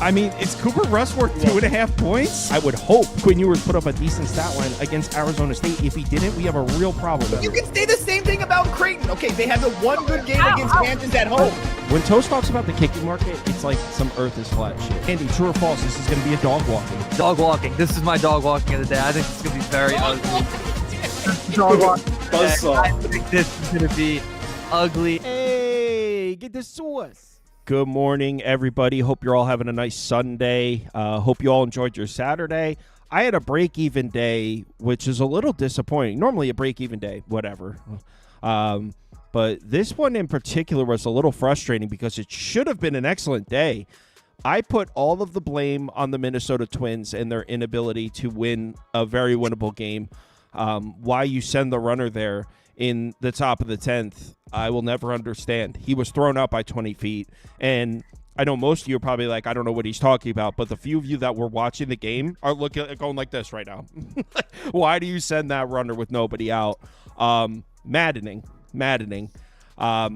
I mean, is Cooper Rush worth 2.5 points? I would hope Quinn Ewers put up a decent stat line against Arizona State. If he didn't, we have a real problem. You can say the same thing about Creighton. Okay, they had the one good game against Kansas at home. When Toast talks about the kicking market, it's like some earth is flat shit. Andy, true or false, this is going to be a dog walking. Dog walking. This is my dog walking of the day. I think it's going to be very ugly. Dog walking. I think this is going to be ugly. Hey, get the sauce. Good morning, everybody. Hope you're all having a nice Sunday. Hope you all enjoyed your Saturday. I had a break-even day, which is a little disappointing. Normally a break-even day, whatever. But this one in particular was a little frustrating because it should have been an excellent day. I put all of the blame on the Minnesota Twins and their inability to win a very winnable game. Why you send the runner there in the top of the 10th, I will never understand. He was thrown out by 20 feet, and I know most of you are probably like, I don't know what he's talking about, but the few of you that were watching the game are going like this right now. Why do you send that runner with nobody out? Maddening. But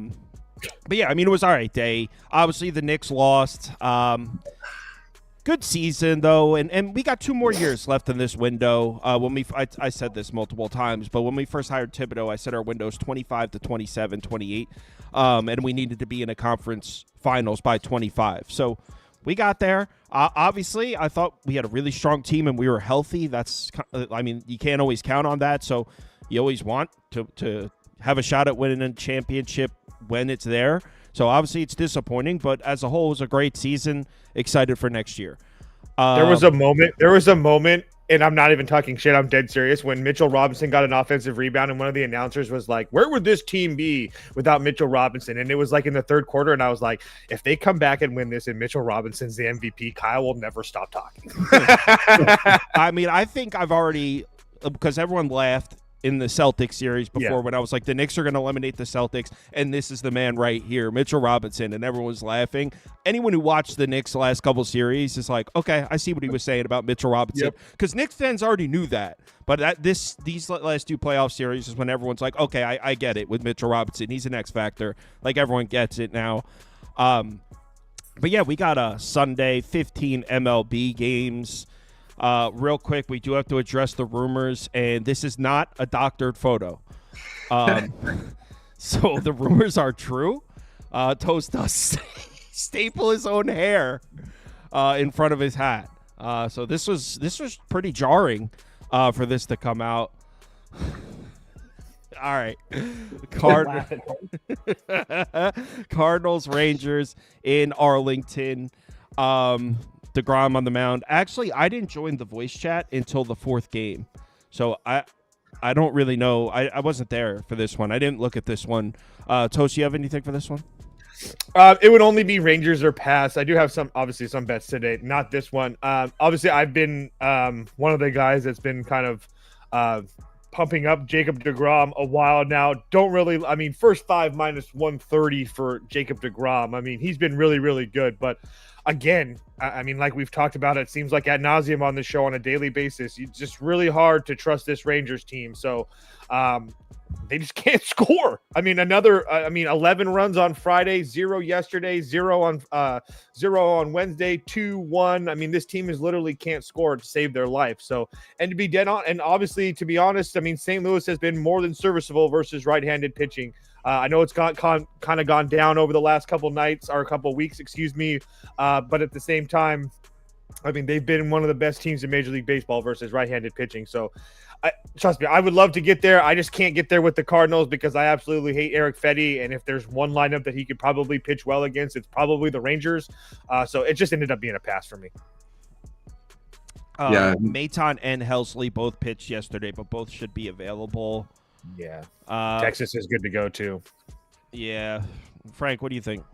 yeah, I mean, it was all right day. Obviously, the Knicks lost. Good season, though, and we got 2 more years left in this window. I said this multiple times, but when we first hired Thibodeau, I said our window is 25 to 27, 28, and we needed to be in a conference finals by 25. So we got there. Obviously, I thought we had a really strong team and we were healthy. You can't always count on that, so you always want to have a shot at winning a championship when it's there. So obviously it's disappointing, but as a whole, it was a great season. Excited for next year. There was a moment, and I'm not even talking shit, I'm dead serious, when Mitchell Robinson got an offensive rebound and one of the announcers was like, where would this team be without Mitchell Robinson? And it was like in the third quarter, and I was like, if they come back and win this and Mitchell Robinson's the MVP, Kyle will never stop talking. I mean, I think I've already, because everyone laughed in the Celtics series before when I was like, the Knicks are going to eliminate the Celtics, and this is the man right here, Mitchell Robinson, and everyone was laughing. Anyone who watched the Knicks last couple series is like, okay, I see what he was saying about Mitchell Robinson, because Knicks fans already knew that. But these last 2 playoff series is when everyone's like, okay, I get it with Mitchell Robinson. He's an X factor. Like, everyone gets it now. But yeah, we got a Sunday, 15 MLB games. Real quick, we do have to address the rumors, and this is not a doctored photo. So the rumors are true. Toast does staple his own hair in front of his hat. So this was pretty jarring for this to come out. All right. Cardinals, Rangers in Arlington. DeGrom on the mound. Actually, I didn't join the voice chat until the 4th game. So I don't really know. I wasn't there for this one. I didn't look at this one. Toast, you have anything for this one? It would only be Rangers or pass. I do have some bets today, not this one. Obviously, I've been one of the guys that's been kind of pumping up Jacob DeGrom a while now. First 5 minus 130 for Jacob DeGrom. I mean, he's been really, really good, but again, I mean, like we've talked about, it seems like ad nauseum on the show on a daily basis. It's just really hard to trust this Rangers team. So they just can't score. I mean, 11 runs on Friday, 0 yesterday, 0 on Wednesday, 2-1. I mean, this team is literally can't score to save their life. So, and to be dead on, and obviously, to be honest, I mean, St. Louis has been more than serviceable versus right-handed pitching. I know it's kind of gone down over the last couple nights or a couple weeks, but at the same time, I mean, they've been one of the best teams in Major League Baseball versus right-handed pitching. So, trust me, I would love to get there. I just can't get there with the Cardinals because I absolutely hate Eric Fetty, and if there's one lineup that he could probably pitch well against, it's probably the Rangers. So it just ended up being a pass for me. Maton and Helsley both pitched yesterday, but both should be available. Yeah. Texas is good to go, too. Yeah. Frank, what do you think?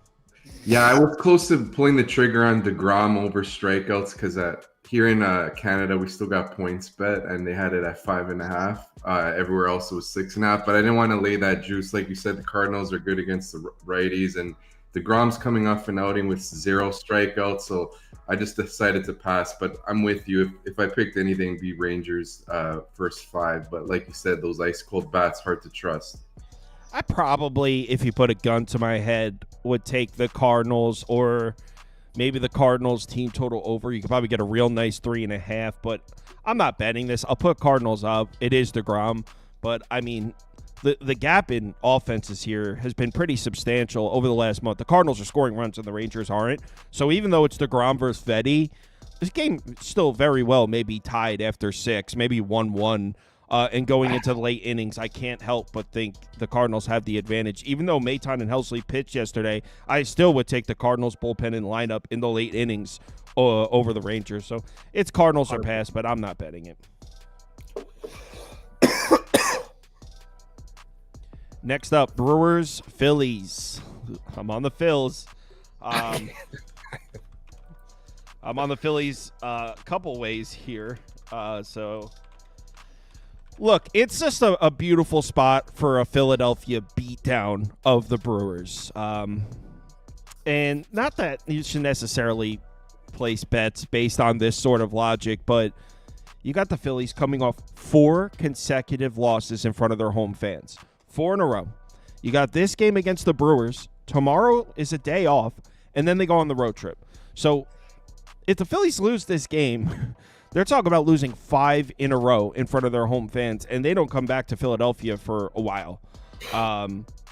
Yeah, I was close to pulling the trigger on DeGrom over strikeouts because here in Canada, we still got points bet, and they had it at 5.5. Everywhere else it was 6.5, but I didn't want to lay that juice. Like you said, the Cardinals are good against the righties, and DeGrom's coming off an outing with 0 strikeouts, so I just decided to pass. But I'm with you. If I picked anything, it'd be Rangers first 5. But like you said, those ice-cold bats, hard to trust. I probably, if you put a gun to my head, would take the Cardinals or maybe the Cardinals team total over. You could probably get a real nice 3.5, but I'm not betting this. I'll put Cardinals up. It is DeGrom, but I mean, the gap in offenses here has been pretty substantial over the last month. The Cardinals are scoring runs and the Rangers aren't. So even though it's DeGrom versus Vetty, this game still very well maybe tied after 6, maybe 1-1. And going into the late innings, I can't help but think the Cardinals have the advantage. Even though Maton and Helsley pitched yesterday, I still would take the Cardinals bullpen and lineup in the late innings over the Rangers. So it's Cardinals or pass, but I'm not betting it. Next up, Brewers, Phillies. I'm on the Phils. I'm on the Phillies a couple ways here. Look, it's just a beautiful spot for a Philadelphia beatdown of the Brewers. And not that you should necessarily place bets based on this sort of logic, but you got the Phillies coming off 4 consecutive losses in front of their home fans. 4 in a row. You got this game against the Brewers. Tomorrow is a day off, and then they go on the road trip. So if the Phillies lose this game, they're talking about losing 5 in a row in front of their home fans, and they don't come back to Philadelphia for a while.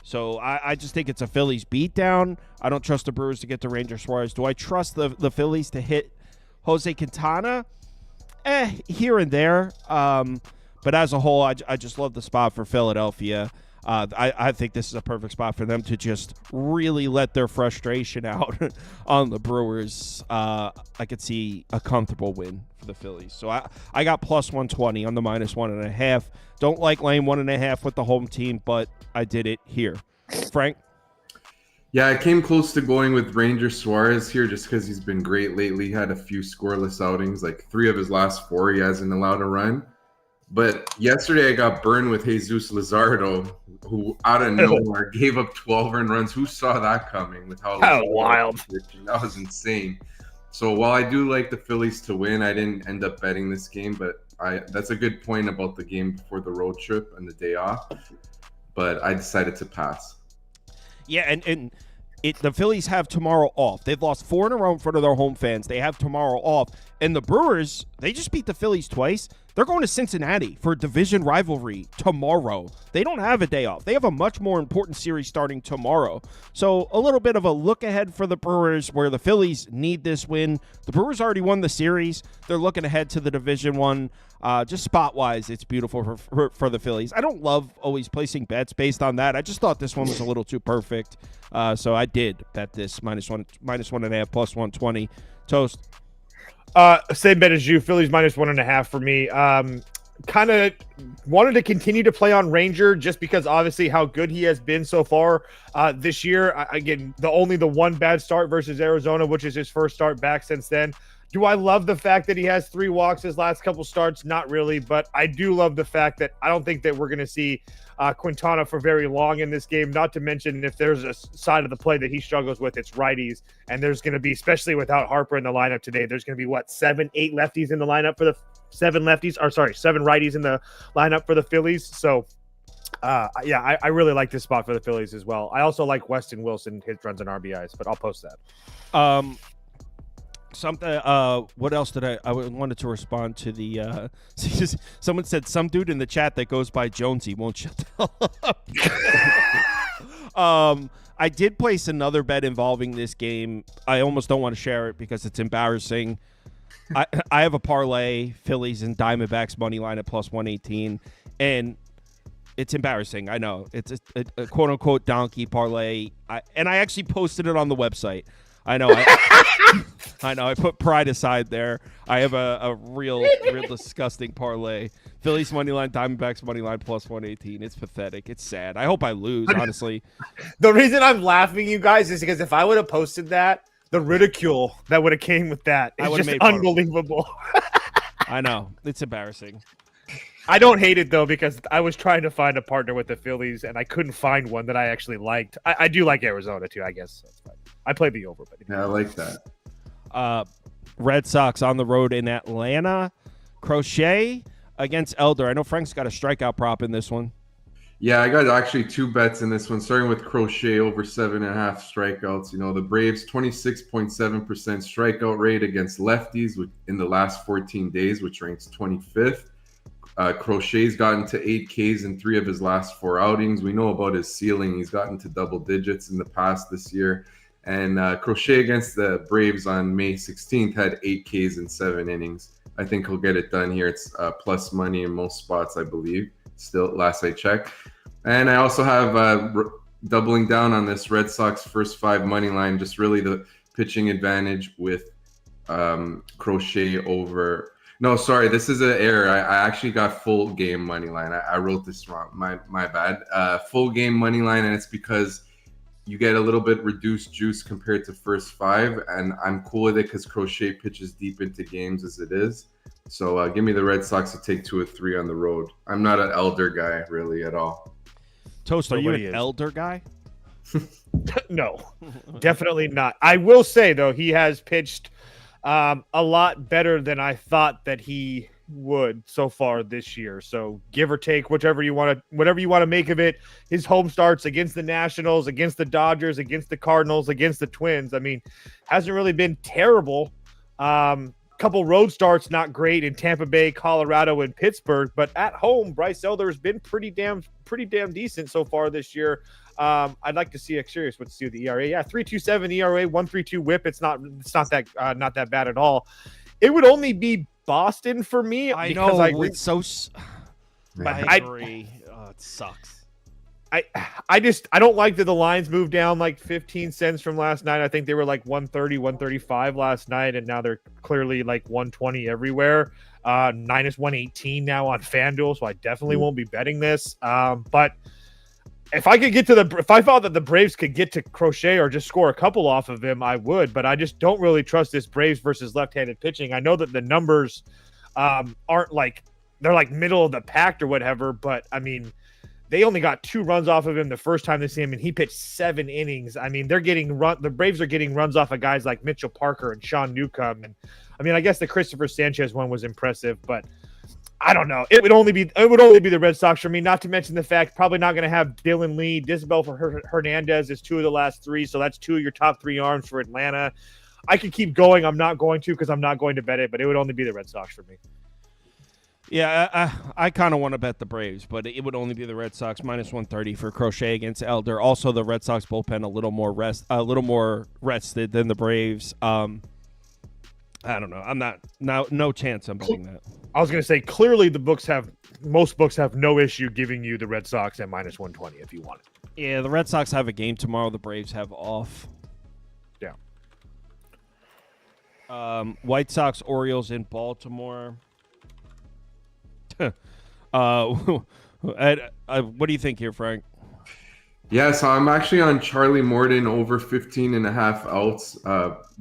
So I just think it's a Phillies beatdown. I don't trust the Brewers to get to Ranger Suarez. Do I trust the Phillies to hit Jose Quintana? Here and there. But as a whole, I just love the spot for Philadelphia. I think this is a perfect spot for them to just really let their frustration out on the Brewers. I could see a comfortable win for the Phillies. So I got plus 120 on the minus 1.5. Don't like laying 1.5 with the home team, but I did it here. Frank? Yeah, I came close to going with Ranger Suarez here just because he's been great lately. He had a few scoreless outings, like 3 of his last 4 he hasn't allowed a run. But yesterday I got burned with Jesus Luzardo, who out of nowhere gave up 12 earned runs. Who saw that coming? With how wild. That was insane. So while I do like the Phillies to win, I didn't end up betting this game. But that's a good point about the game before the road trip and the day off. But I decided to pass. Yeah, and the Phillies have tomorrow off. They've lost 4 in a row in front of their home fans. They have tomorrow off. And the Brewers, they just beat the Phillies twice. They're going to Cincinnati for a division rivalry tomorrow. They don't have a day off. They have a much more important series starting tomorrow. So a little bit of a look ahead for the Brewers where the Phillies need this win. The Brewers already won the series. They're looking ahead to the division one. Just spot-wise, it's beautiful for the Phillies. I don't love always placing bets based on that. I just thought this one was a little too perfect. So I did bet this minus 1.5, plus 120. Toast. Same bet as you. Phillies minus 1.5 for me. Kind of wanted to continue to play on Ranger just because obviously how good he has been so far this year. Again, the one bad start versus Arizona, which is his first start back since then. Do I love the fact that he has 3 walks his last couple starts? Not really, but I do love the fact that I don't think that we're going to see Quintana for very long in this game, not to mention if there's a side of the play that he struggles with, it's righties, and there's going to be, especially without Harper in the lineup today, there's going to be, 7, 8 lefties in the lineup for the 7 righties in the lineup for the Phillies. So, I really like this spot for the Phillies as well. I also like Weston Wilson, hit runs and RBIs, but I'll post that. Something. What else did I wanted to respond to the? Someone said some dude in the chat that goes by Jonesy won't shut the hell up. I did place another bet involving this game. I almost don't want to share it because it's embarrassing. I have a parlay, Phillies and Diamondbacks money line at plus 118, and it's embarrassing. I know it's a quote unquote donkey parlay. I actually posted it on the website. I know. I know. I put pride aside there. I have a real disgusting parlay. Phillies money line, Diamondbacks money line plus 118. It's pathetic. It's sad. I hope I lose, honestly. The reason I'm laughing, you guys, is because if I would have posted that, the ridicule that would have came with that is just unbelievable. I know. It's embarrassing. I don't hate it, though, because I was trying to find a partner with the Phillies, and I couldn't find one that I actually liked. I do like Arizona, too, I guess. That's fine. I played the over. But yeah, I like that. Red Sox on the road in Atlanta. Crochet against Elder. I know Frank's got a strikeout prop in this one. Yeah, I got actually 2 bets in this one, starting with Crochet over 7.5 strikeouts. You know, the Braves 26.7% strikeout rate against lefties in the last 14 days, which ranks 25th. Crochet's gotten to 8 Ks in 3 of his last 4 outings. We know about his ceiling. He's gotten to double digits in the past this year. And Crochet against the Braves on May 16th had 8 Ks in 7 innings. I think he'll get it done here. It's plus money in most spots, I believe. Still, last I checked. And I also have doubling down on this Red Sox first 5 money line, just really the pitching advantage with Crochet over. No, sorry, this is an error. I actually got full game money line. I wrote this wrong. My bad. Full game money line, and it's because you get a little bit reduced juice compared to first 5, and I'm cool with it because Crochet pitches deep into games as it is. So give me the Red Sox to take 2 or 3 on the road. I'm not an elder guy really at all. Toast, are you an elder guy? No, definitely not. I will say, though, he has pitched a lot better than I thought that he would so far this year. So give or take, whatever you want to make of it. His home starts against the Nationals, against the Dodgers, against the Cardinals, against the Twins. I mean, hasn't really been terrible. Couple road starts not great in Tampa Bay, Colorado, and Pittsburgh, but at home, Bryce Elder has been pretty damn decent so far this year. I'd like to see. Curious what to see with the ERA. Yeah, 3.27 ERA, 1.32 WHIP. It's not that bad at all. It would only be Boston for me. I know. I agree. It sucks. I don't like that the lines moved down like 15 cents from last night. I think they were like 130, 135 last night, and now they're clearly like 120 everywhere. Minus 118 now on FanDuel, so I definitely won't be betting this. But if I thought that the Braves could get to Crochet or just score a couple off of him, I would. But I just don't really trust this Braves versus left-handed pitching. I know that the numbers aren't like they're like middle of the pack or whatever, but I mean, they only got 2 runs off of him the first time they see him, and he pitched 7 innings. I mean, the Braves are getting runs off of guys like Mitchell Parker and Sean Newcomb. And I mean, I guess the Christopher Sanchez one was impressive, but I don't know. It would only be the Red Sox for me, not to mention the fact probably not going to have Dylan Lee. Disabel for Hernandez is 2 of the last 3, so that's 2 of your top 3 arms for Atlanta. I could keep going. I'm not going to because I'm not going to bet it, but it would only be the Red Sox for me. Yeah, I kind of want to bet the Braves, but it would only be the Red Sox minus 130 for Crochet against Elder. Also, the Red Sox bullpen a little more rested than the Braves. I don't know. I'm not no chance I'm betting that. I was going to say clearly most books have no issue giving you the Red Sox at minus 120 if you want it. Yeah, the Red Sox have a game tomorrow. The Braves have off. Yeah. White Sox, Orioles in Baltimore. What do you think here, Frank? Yeah, so I'm actually on Charlie Morton over 15.5 outs.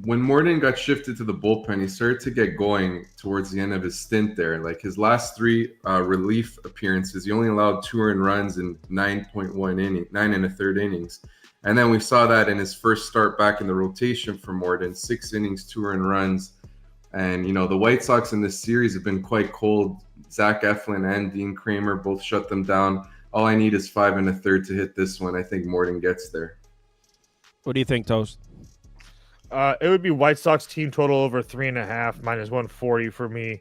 When Morton got shifted to the bullpen, he started to get going towards the end of his stint there. Like his last 3 relief appearances, he only allowed 2 earned runs in 9 1/3 innings. And then we saw that in his first start back in the rotation for Morton, 6 innings, 2 earned runs. And, you know, the White Sox in this series have been quite cold. Zach Eflin and Dean Kramer both shut them down. All I need is 5 1/3 to hit this one. I think Morton gets there. What do you think, Toast? It would be White Sox team total over 3.5 minus 140 for me.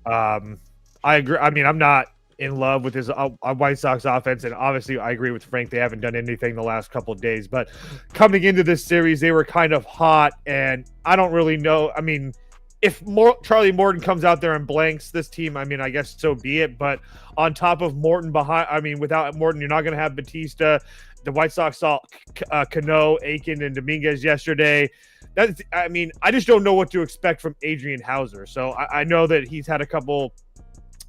I agree. I mean, I'm not in love with his White Sox offense, and obviously I agree with Frank. They haven't done anything the last couple of days, but coming into this series, they were kind of hot, and I don't really know. I mean, if Charlie Morton comes out there and blanks this team, I mean, I guess so be it. But on top of Morton without Morton, you're not going to have Batista. The White Sox saw Cano, Aiken, and Dominguez yesterday. I just don't know what to expect from Adrian Hauser. So I know that he's had a couple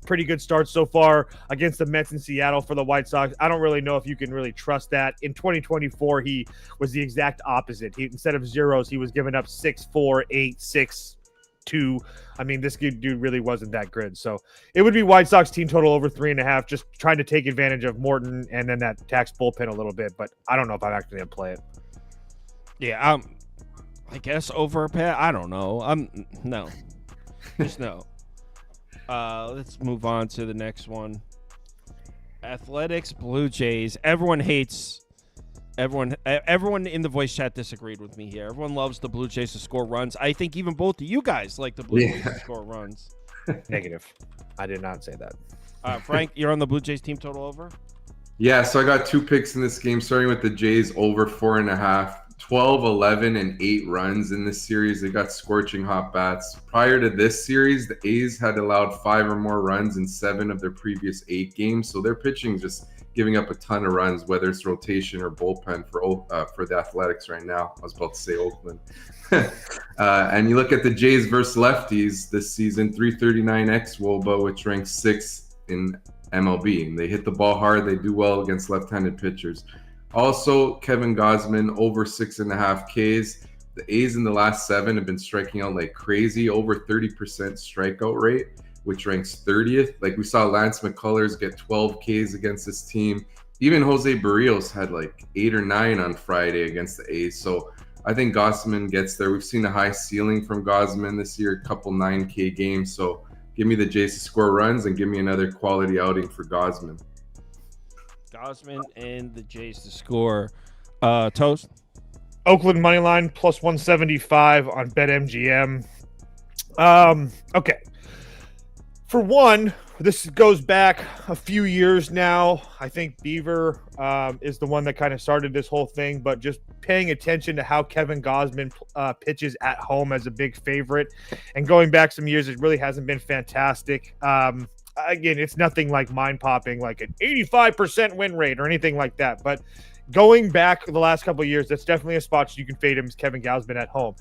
pretty good starts so far against the Mets in Seattle for the White Sox. I don't really know if you can really trust that. In 2024, he was the exact opposite. Instead of zeros, he was giving up 6, 4, 8, 6, 2. I mean, this dude really wasn't that good. So it would be White Sox team total over 3.5, just trying to take advantage of Morton and then that tax bullpen a little bit. But I don't know if I'm actually going to play it. Yeah, I guess over a pat. I don't know. No. Just no. Let's move on to the next one. Athletics, Blue Jays. Everyone hates. Everyone in the voice chat disagreed with me here. Everyone loves the Blue Jays to score runs. I think even both of you guys like the Blue Jays to score runs. Negative. I did not say that. Frank, you're on the Blue Jays team total over? Yeah, so I got 2 picks in this game, starting with the Jays over 4.5. 12, 11, and 8 runs in this series. They got scorching hot bats. Prior to this series, the A's had allowed 5 or more runs in 7 of their previous 8 games. So their pitching just giving up a ton of runs, whether it's rotation or bullpen for the Athletics right now. I was about to say Oakland. And you look at the Jays versus lefties this season, 339 xWOBA, which ranks 6th in MLB. And they hit the ball hard. They do well against left-handed pitchers. Also, Kevin Gausman over 6.5 Ks. The A's in the last 7 have been striking out like crazy, over 30% strikeout rate, which ranks 30th. Like we saw Lance McCullers get 12 Ks against this team. Even Jose Barrios had like 8 or 9 on Friday against the A's. So I think Gausman gets there. We've seen a high ceiling from Gausman this year, a couple 9K games. So give me the Jays to score runs and give me another quality outing for Gausman. Gausman and the Jays to score. Toast? Oakland money line plus 175 on BetMGM. Okay. For one, this goes back a few years now. I think Beaver is the one that kind of started this whole thing, but just paying attention to how Kevin Gausman pitches at home as a big favorite. And going back some years, it really hasn't been fantastic. Again, it's nothing like mind-popping, like an 85% win rate or anything like that. But going back the last couple of years, that's definitely a spot you can fade him, is Kevin Gausman at home.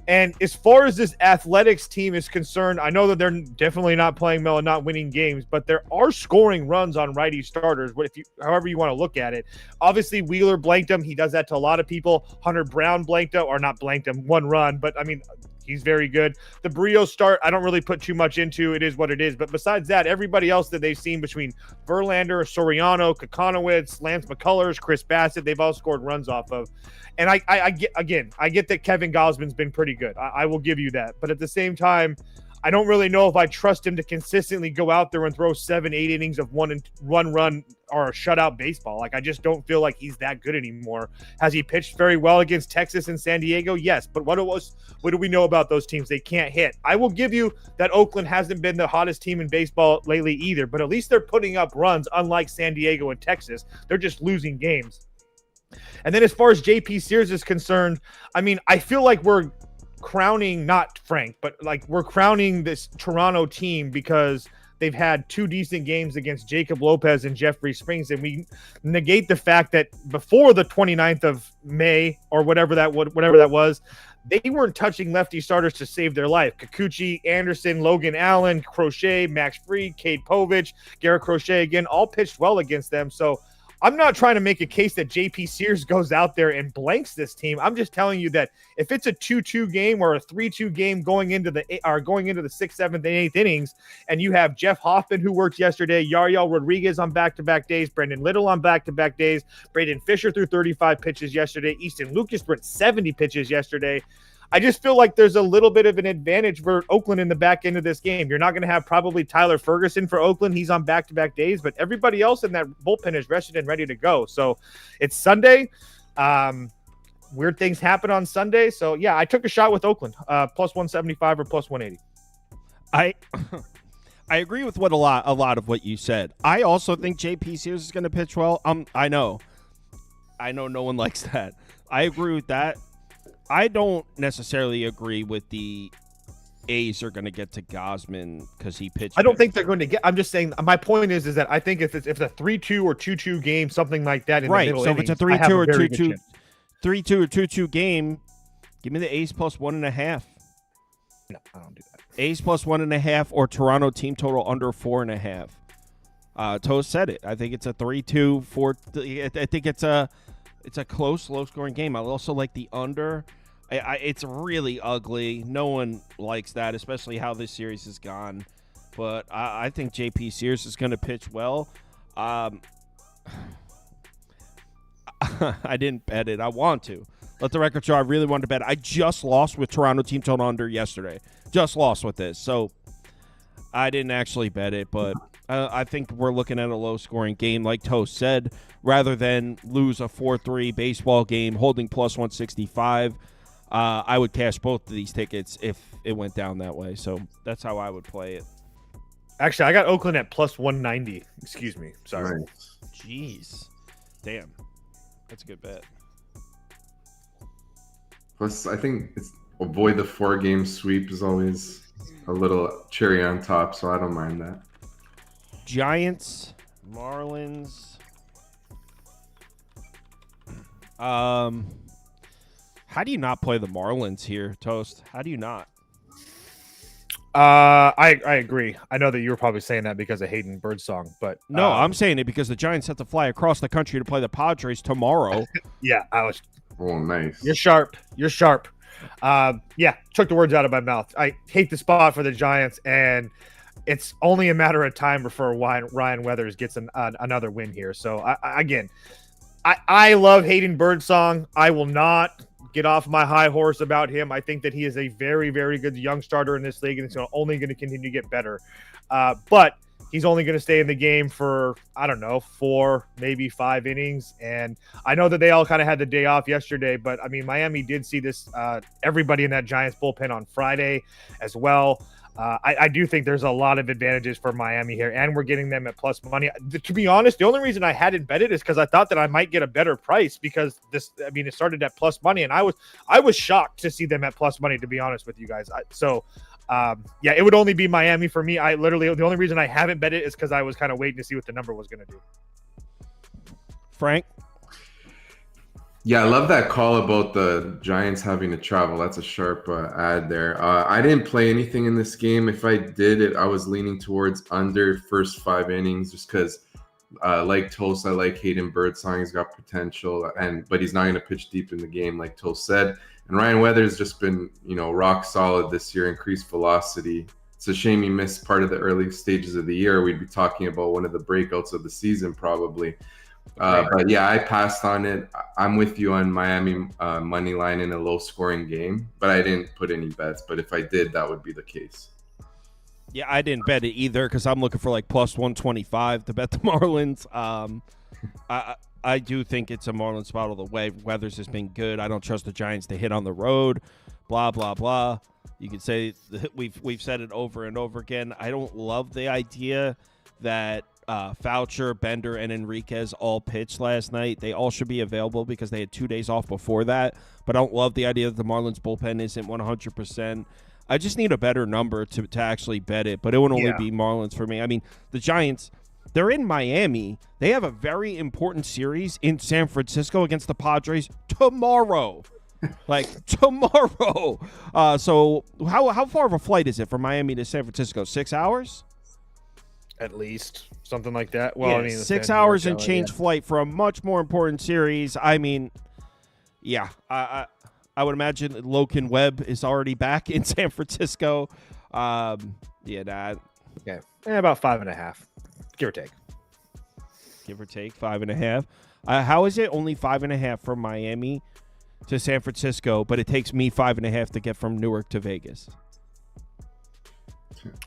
And as far as this Athletics team is concerned, I know that they're definitely not playing well and not winning games, but there are scoring runs on righty starters, however you want to look at it. Obviously, Wheeler blanked him. He does that to a lot of people. Hunter Brown blanked him, or not blanked him, 1 run. But, I mean, he's very good. The Barrios start, I don't really put too much into. It is what it is. But besides that, everybody else that they've seen between Verlander, Soriano, Kokonowitz, Lance McCullers, Chris Bassett, they've all scored runs off of. And I get that Kevin Gausman's been pretty good. I will give you that. But at the same time, I don't really know if I trust him to consistently go out there and throw 7-8 innings of one run or a shutout baseball. Like, I just don't feel like he's that good anymore. Has he pitched very well against Texas and San Diego? Yes. But what do we know about those teams? They can't hit. I will give you that Oakland hasn't been the hottest team in baseball lately either, but at least they're putting up runs, unlike San Diego and Texas. They're just losing games. And then as far as JP Sears is concerned, I mean, I feel like we're crowning, not Frank, but like we're crowning this Toronto team because they've had 2 decent games against Jacob Lopez and Jeffrey Springs, and we negate the fact that before the 29th of May or whatever that was, they weren't touching lefty starters to save their life. Kikuchi, Anderson, Logan Allen, Crochet, Max Fried, Cade Povich, Garrett Crochet again, all pitched well against them. So I'm not trying to make a case that JP Sears goes out there and blanks this team. I'm just telling you that if it's a 2-2 game or a 3-2 game going into the 6th, 7th, and 8th innings, and you have Jeff Hoffman, who worked yesterday, Yariel Rodriguez on back-to-back days, Brendan Little on back-to-back days, Braden Fisher threw 35 pitches yesterday, Easton Lucas threw 70 pitches yesterday. I just feel like there's a little bit of an advantage for Oakland in the back end of this game. You're not going to have probably Tyler Ferguson for Oakland. He's on back-to-back days, but everybody else in that bullpen is rested and ready to go. So it's Sunday. Weird things happen on Sunday. So, yeah, I took a shot with Oakland, plus 175 or plus 180. I agree with a lot of what you said. I also think JP Sears is going to pitch well. I know no one likes that. I agree with that. I don't necessarily agree with the A's are going to get to Gausman because he pitched. I don't think they're going to get. I'm just saying. My point is that I think if it's a 3-2 or 2-2 game, something like that in the middle so innings, if it's a 3-2 or 2-2 game, give me the A's plus 1.5. No, I don't do that. A's plus 1.5 or Toronto team total under 4.5. Toast said it. I think it's a 3-2, 4. I think it's a close, low-scoring game. I also like the under. It's really ugly. No one likes that, especially how this series has gone. But I think JP Sears is going to pitch well. I didn't bet it. I want to. Let the record show I really wanted to bet. I just lost with Toronto team total under yesterday. Just lost with this. So I didn't actually bet it, but I think we're looking at a low-scoring game, like Toast said, rather than lose a 4-3 baseball game holding plus 165. I would cash both of these tickets if it went down that way. So that's how I would play it. Actually, I got Oakland at plus 190. Excuse me. Sorry. Nice. Jeez. Damn. That's a good bet. Plus, I think avoid the 4-game sweep is always a little cherry on top, so I don't mind that. Giants, Marlins. How do you not play the Marlins here, Toast? How do you not? I agree. I know that you were probably saying that because of Hayden Birdsong, but No, I'm saying it because the Giants have to fly across the country to play the Padres tomorrow. yeah, I was. Oh, nice. You're sharp. You're sharp. Yeah, took the words out of my mouth. I hate the spot for the Giants, and it's only a matter of time before Ryan Weathers gets another win here. So I love Hayden Birdsong. I will not get off my high horse about him. I think that he is a very, very good young starter in this league, and it's only going to continue to get better. But he's only going to stay in the game for, I don't know, 4, maybe 5 innings. And I know that they all kind of had the day off yesterday, but I mean, Miami did see this, everybody in that Giants bullpen on Friday as well. I do think there's a lot of advantages for Miami here, and we're getting them at plus money. To be honest, the only reason I hadn't bet it is because I thought that I might get a better price because it started at plus money, and I was shocked to see them at plus money, to be honest with you guys. Yeah, it would only be Miami for me. The only reason I haven't bet it is because I was kind of waiting to see what the number was going to do. Frank? Yeah, I love that call about the Giants having to travel. That's a sharp ad there. I didn't play anything in this game. If I did it, I was leaning towards under first 5 innings just because, like Toast, I like Hayden Birdsong. He's got potential, but he's not going to pitch deep in the game, like Toast said. And Ryan Weathers just been, rock solid this year, increased velocity. It's a shame he missed part of the early stages of the year. We'd be talking about one of the breakouts of the season probably. But yeah, I passed on it. I'm with you on Miami money line in a low scoring game, but I didn't put any bets. But if I did, that would be the case. Yeah, I didn't bet it either because I'm looking for like plus 125 to bet the Marlins. I do think it's a Marlins spot all the way. Weathers has been good. I don't trust the Giants to hit on the road. Blah blah blah. You could say we've said it over and over again. I don't love the idea that Foucher, Bender, and Enriquez all pitched last night. They all should be available because they had 2 days off before that. But I don't love the idea that the Marlins bullpen isn't 100%. I just need a better number to actually bet it. But it would only be Marlins for me. I mean, the Giants, they're in Miami. They have a very important series in San Francisco against the Padres tomorrow. Like tomorrow. So how far of a flight is it from Miami to San Francisco? 6 hours? At least something like that. Well, yeah, I mean, 6 hours and change flight for a much more important series. I mean, yeah, I would imagine Logan Webb is already back in San Francisco. Okay, about 5.5, give or take. Give or take 5.5. How is it only 5.5 from Miami to San Francisco, but it takes me 5.5 to get from Newark to Vegas?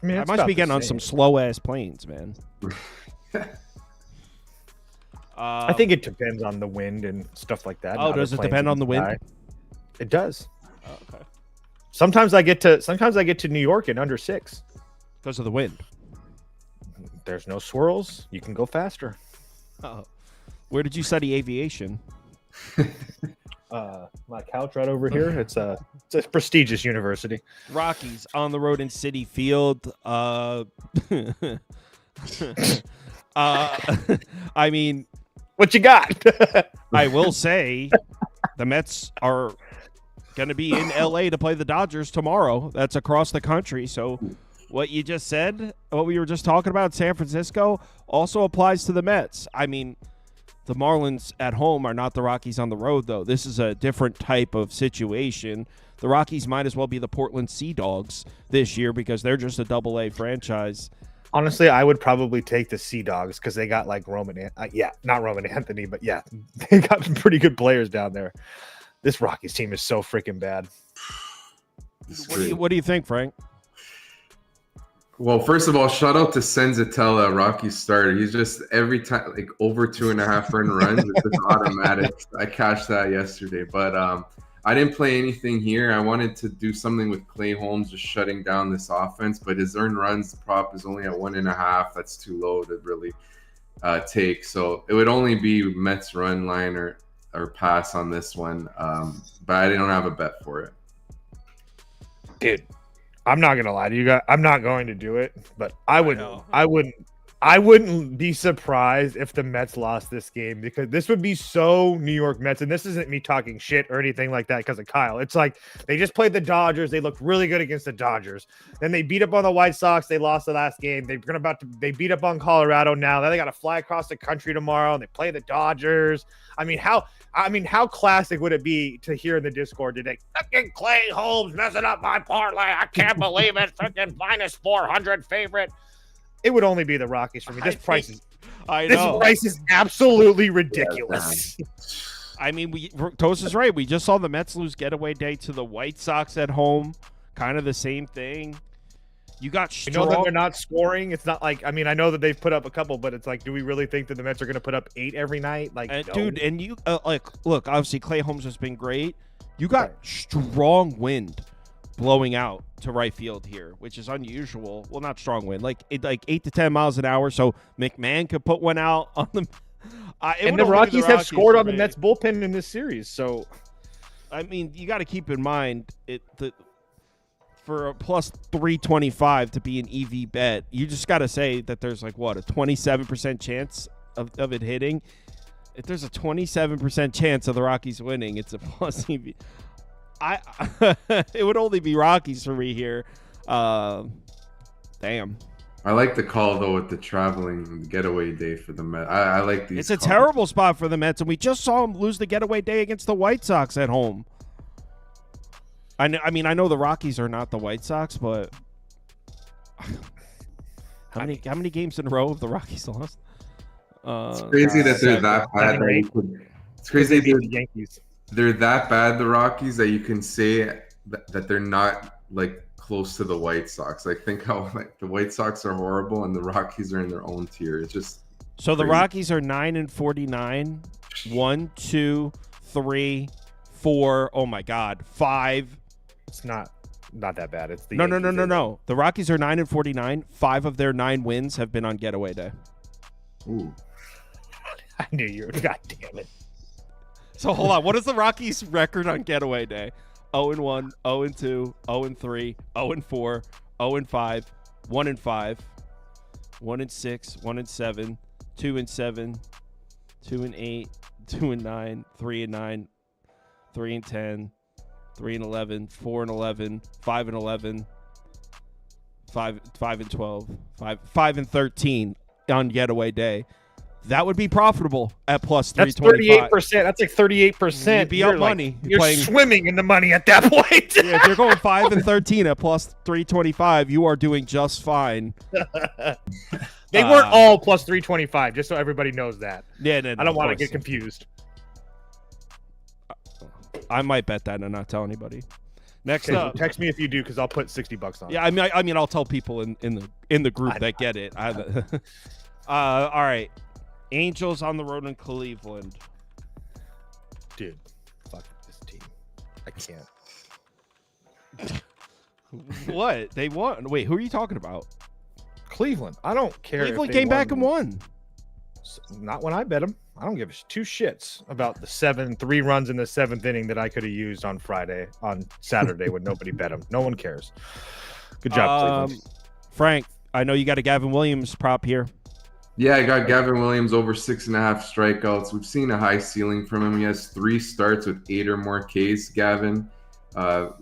I mean, I must be getting on some slow ass planes, man. I think it depends on the wind and stuff like that. Oh, does it depend on the wind? It does. Oh, okay. Sometimes I get to New York in under 6 because of the wind. There's no swirls. You can go faster. Oh, where did you study aviation? My couch right over here. It's a prestigious university. Rockies on the road in Citi Field. I mean, what you got? I will say the Mets are going to be in LA to play the Dodgers tomorrow. That's across the country. So what you just said, what we were just talking about, San Francisco, also applies to the Mets. I mean, the Marlins at home are not the Rockies on the road, though. This is a different type of situation. The Rockies might as well be the Portland Sea Dogs this year because they're just a Double-A franchise. Honestly, I would probably take the Sea Dogs because they got like not Roman Anthony, but yeah, they got some pretty good players down there. This Rockies team is so freaking bad. What do you think, Frank? Well, first of all, shout out to Senzatella, Rockies starter. He's just every time like over 2.5 earned runs. It's just automatic. I cashed that yesterday, but I didn't play anything here. I wanted to do something with Clay Holmes, just shutting down this offense, but his earned runs prop is only at 1.5. That's too low to really take. So it would only be Mets run line or pass on this one, but I don't have a bet for it. Dude, I'm not gonna lie to you guys. I'm not going to do it, but I wouldn't be surprised if the Mets lost this game, because this would be so New York Mets. And this isn't me talking shit or anything like that because of Kyle. It's like they just played the Dodgers. They looked really good against the Dodgers. Then they beat up on the White Sox. They lost the last game. They beat up on Colorado now. Then they got to fly across the country tomorrow and they play the Dodgers. I mean, how classic would it be to hear in the Discord today? Fucking Clay Holmes messing up my parlay. I can't believe it. Freaking minus 400 favorite. It would only be the Rockies for me. This price is absolutely ridiculous. I mean, Toast is right. We just saw the Mets lose getaway day to the White Sox at home. Kind of the same thing. You got strong. I know that they're not scoring. It's not like, I mean, I know that they've put up a couple, but it's like, do we really think that the Mets are going to put up 8 every night? Like, no. Dude, and you look, obviously Clay Holmes has been great. You got strong wind blowing out to right field here, which is unusual. Well, not strong wind, like 8 to 10 miles an hour. So McMahon could put one out on them. And the Rockies have scored on the Mets bullpen in this series. So, I mean, you got to keep in mind for a plus 325 to be an EV bet, you just got to say that there's like, what, a 27% chance of it hitting. If there's a 27% chance of the Rockies winning, it's a plus EV. It would only be Rockies for me here. Damn. I like the call, though, with the traveling getaway day for the Mets. I like these. It's a terrible spot for the Mets, and we just saw them lose the getaway day against the White Sox at home. I know the Rockies are not the White Sox, but how many games in a row have the Rockies lost? It's crazy that they're that bad. It's crazy the Yankees. They're that bad, the Rockies, that you can say that they're not like close to the White Sox. Like, think how like the White Sox are horrible and the Rockies are in their own tier. It's just so crazy. The Rockies are 9-49. 1, 2, 3, 4. Oh my God, 5. It's not that bad. It's the no. The Rockies are 9-49. 5 of their 9 wins have been on getaway day. Ooh, I knew you were. God damn it. So hold on. What is the Rockies' record on getaway day? 0-1, 0-2, 0-3, 0-4, 0-5, 1-5, 1-6, 1-7, 2-7, 2-8, 2-9, 3-9, 3-10, 3-11, 4-11, 5-11, 5-12, 5-13 on getaway day. That would be profitable at plus 325. That's 38%. That's like 38%. You'd be up money. You're swimming in the money at that point. Yeah, if you're going 5-13 at plus 325, you are doing just fine. They weren't all plus 325, just so everybody knows that. Yeah, no, I don't want to get confused. I might bet that and not tell anybody. Next up, text me if you do, because I'll put $60 on. Yeah, I mean, I'll tell people in the group that get it. All right. Angels on the road in Cleveland. Dude, fuck this team. I can't. What? They won. Wait, who are you talking about? Cleveland. I don't care. Cleveland came back and won. Not when I bet them. I don't give 2 shits about the 3 runs in the 7th inning that I could have used on Saturday when nobody bet them. No one cares. Good job, Cleveland. Frank, I know you got a Gavin Williams prop here. Yeah, I got Gavin Williams over 6.5 strikeouts. We've seen a high ceiling from him. He has 3 starts with 8 or more Ks, Gavin. And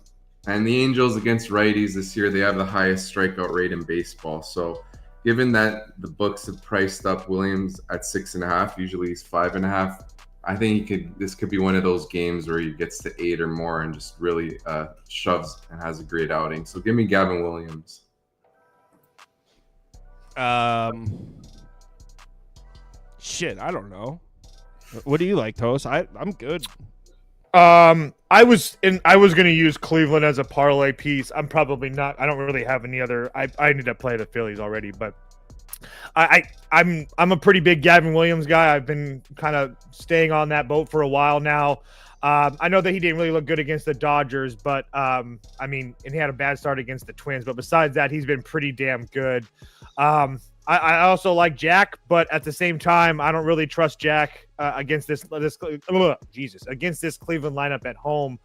the Angels against righties this year, they have the highest strikeout rate in baseball. So given that the books have priced up Williams at 6.5, usually he's 5.5, I think this could be one of those games where he gets to 8 or more and just really shoves and has a great outing. So give me Gavin Williams. Shit, I don't know. What do you like, Toast? I'm good. I was going to use Cleveland as a parlay piece. I'm probably not. I don't really have any other. I ended up playing the Phillies already, but I'm a pretty big Gavin Williams guy. I've been kind of staying on that boat for a while now. I know that he didn't really look good against the Dodgers, but and he had a bad start against the Twins. But besides that, he's been pretty damn good. I also like Jack, but at the same time, I don't really trust Jack against this Cleveland lineup at home.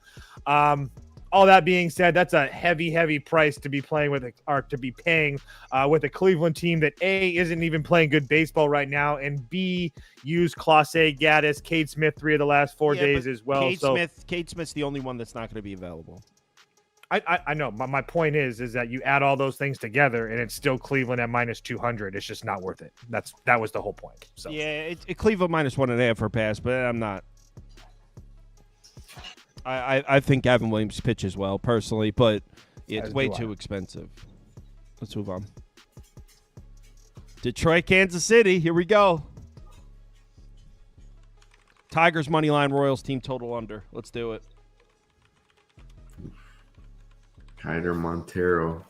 All that being said, that's a heavy price to be playing with, or to be paying with a Cleveland team that A, isn't even playing good baseball right now, and B, used Clase, Gaddis, Cade Smith 3 of the last 4 days as well. Cade Smith's the only one that's not going to be available. I know. My point is that you add all those things together, and it's still Cleveland at minus 200. It's just not worth it. That was the whole point. So yeah, Cleveland minus 1.5 for pass, but I'm not. I think Gavin Williams pitches well personally, but it's way too expensive. Let's move on. Detroit, Kansas City. Here we go. Tigers money line, Royals team total under. Let's do it. Kyler Montero.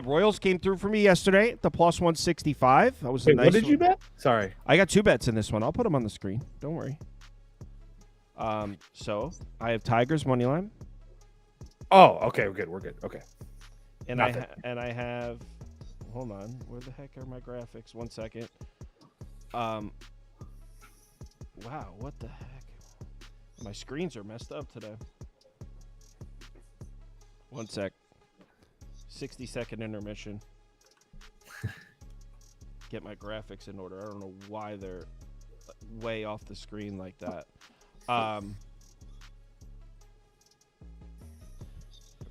Royals came through for me yesterday at the plus 165. That was a nice what did you bet? Sorry. I got 2 bets in this one. I'll put them on the screen. Don't worry. So I have Tigers money line. Oh, okay, we're good. Okay. And I have hold on. Where the heck are my graphics? 1 second. Wow, what the heck? My screens are messed up today. 1 sec. 60-second intermission. Get my graphics in order. I don't know why they're way off the screen like that. There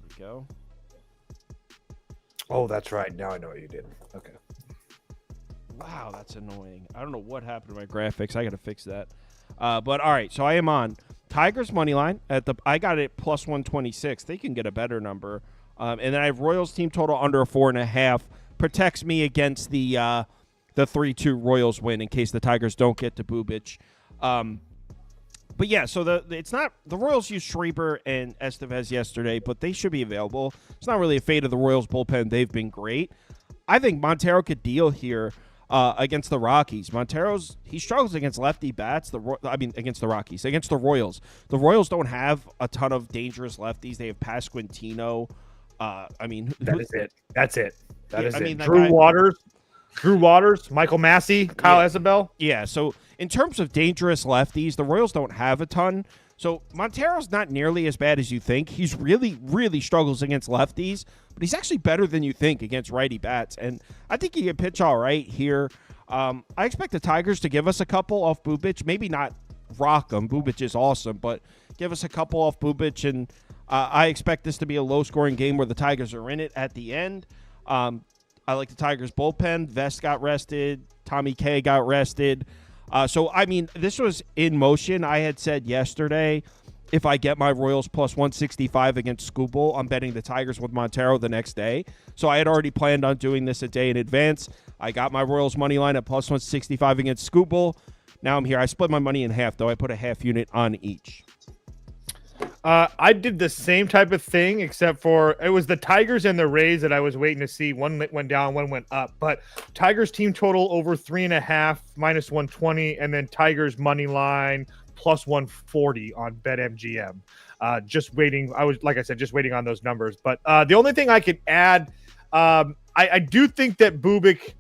we go. Oh, that's right. Now I know what you did. Okay. Wow, that's annoying. I don't know what happened to my graphics. I got to fix that. But all right, so I am on Tigers money line I got it plus 126. They can get a better number. And then I have Royals team total under 4.5. Protects me against the 3-2 Royals win in case the Tigers don't get to Bubic. But yeah, so it's not the Royals used Schreiber and Estevez yesterday, but they should be available. It's not really a fate of the Royals bullpen. They've been great. I think Montero could deal here against the Rockies. He struggles against lefty bats. Against the Rockies, against the Royals. The Royals don't have a ton of dangerous lefties. They have Pasquantino. That's it. That is it. Drew Waters, Michael Massey, Kyle Isabel. Yeah, so in terms of dangerous lefties, the Royals don't have a ton. So Montero's not nearly as bad as you think. He's really, really struggles against lefties, but he's actually better than you think against righty bats. And I think he can pitch all right here. I expect the Tigers to give us a couple off Bubic. Maybe not rock them. Bubic is awesome, but give us a couple off Bubic. And I expect this to be a low-scoring game where the Tigers are in it at the end. I like the Tigers bullpen. Vest got rested. Tommy K got rested. This was in motion. I had said yesterday, if I get my Royals plus 165 against Skubal, I'm betting the Tigers with Montero the next day. So I had already planned on doing this a day in advance. I got my Royals money line at plus 165 against Skubal. Now I'm here. I split my money in half, though. I put a half unit on each. I did the same type of thing, except for it was the Tigers and the Rays that I was waiting to see. One went down, one went up. But Tigers team total over 3.5, minus 120, and then Tigers money line plus 140 on BetMGM. Just waiting. Like I said, just waiting on those numbers. But the only thing I could add, I do think that Bubic,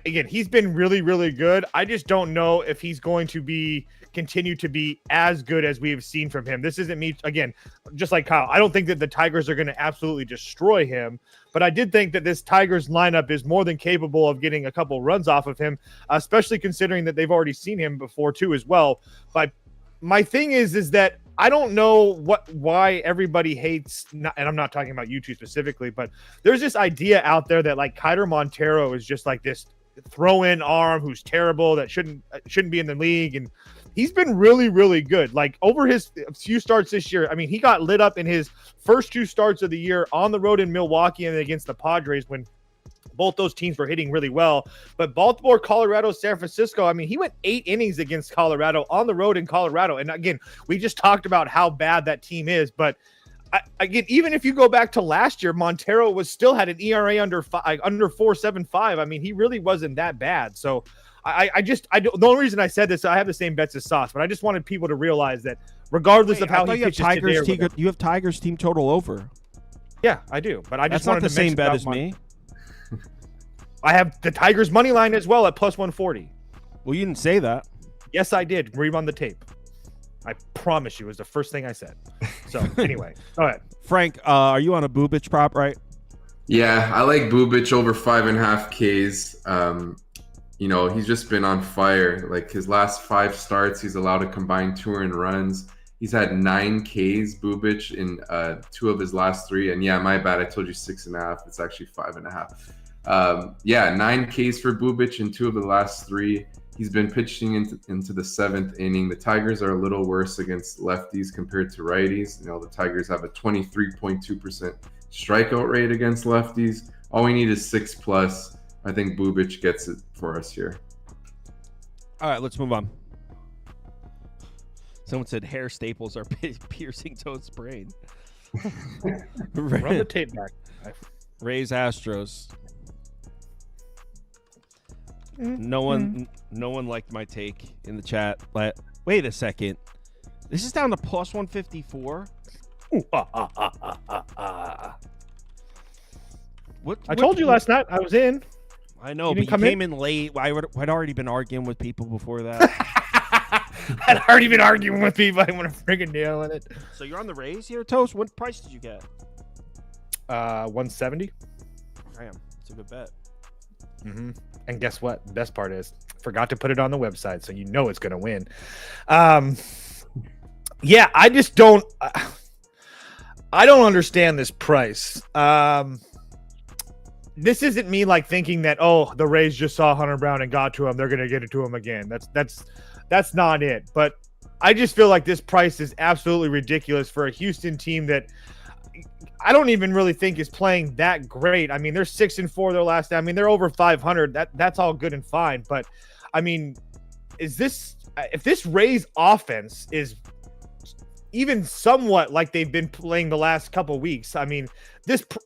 again, he's been really, really good. I just don't know if he's going to continue to be as good as we have seen from him. This isn't me, again, just like Kyle. I don't think that the Tigers are going to absolutely destroy him, but I did think that this Tigers lineup is more than capable of getting a couple runs off of him, especially considering that they've already seen him before too as well. But my thing is that I don't know why everybody hates, and I'm not talking about you two specifically, but there's this idea out there that like Kyler Montero is just like this throw-in arm who's terrible, that shouldn't be in the league, and he's been really, really good. Like over his few starts this year, I mean, he got lit up in his first 2 starts of the year on the road in Milwaukee and against the Padres when both those teams were hitting really well. But Baltimore, Colorado, San Francisco, I mean, he went 8 innings against Colorado on the road in Colorado. And again, we just talked about how bad that team is. But again, even if you go back to last year, Montero still had an ERA under 4.75. I mean, he really wasn't that bad. So the only reason I said this, I have the same bets as Sauce, but I just wanted people to realize that regardless of how he pitches today, you have Tigers team total over. Yeah, I do. But I just That's not wanted the to same bet as me. I have the Tigers money line as well at plus 140. Well, you didn't say that. Yes, I did. Rerun the tape. I promise you, it was the first thing I said. So anyway, go ahead. Frank, are you on a Bubic prop, right? Yeah, I like Bubic over 5.5 Ks. You know, he's just been on fire. Like his last 5 starts, he's allowed a combined 2 earned runs. He's had 9 Ks, Bubic, in 2 of his last 3. And yeah, my bad. I told you 6.5. It's actually 5.5. 9 Ks for Bubic in 2 of the last 3. He's been pitching into the 7th inning. The Tigers are a little worse against lefties compared to righties. You know, the Tigers have a 23.2% strikeout rate against lefties. All we need is 6+. I think Bubic gets it for us here. All right, let's move on. Someone said hair staples are piercing Toad's brain. Run the tape back. Rays Astros. No one liked my take in the chat. But wait a second. This is down to plus 154. What I told you last night I was in. I know, but you came in late. I'd already been arguing with people before that. I'd already been arguing with people. I want to friggin' nail in it. So you're on the Rays here, Toast? What price did you get? 170. Damn, it's a good bet. Mm-hmm. And guess what? The best part is, forgot to put it on the website, so you know it's going to win. Yeah, I just don't. I don't understand this price. This isn't me like thinking that the Rays just saw Hunter Brown and got to him. They're going to get it to him again. That's not it. But I just feel like this price is absolutely ridiculous for a Houston team that I don't even really think is playing that great. I mean, they're 6-4 their last. I mean, they're over 500. That's all good and fine. But I mean, if this Rays offense is even somewhat like they've been playing the last couple weeks, I mean,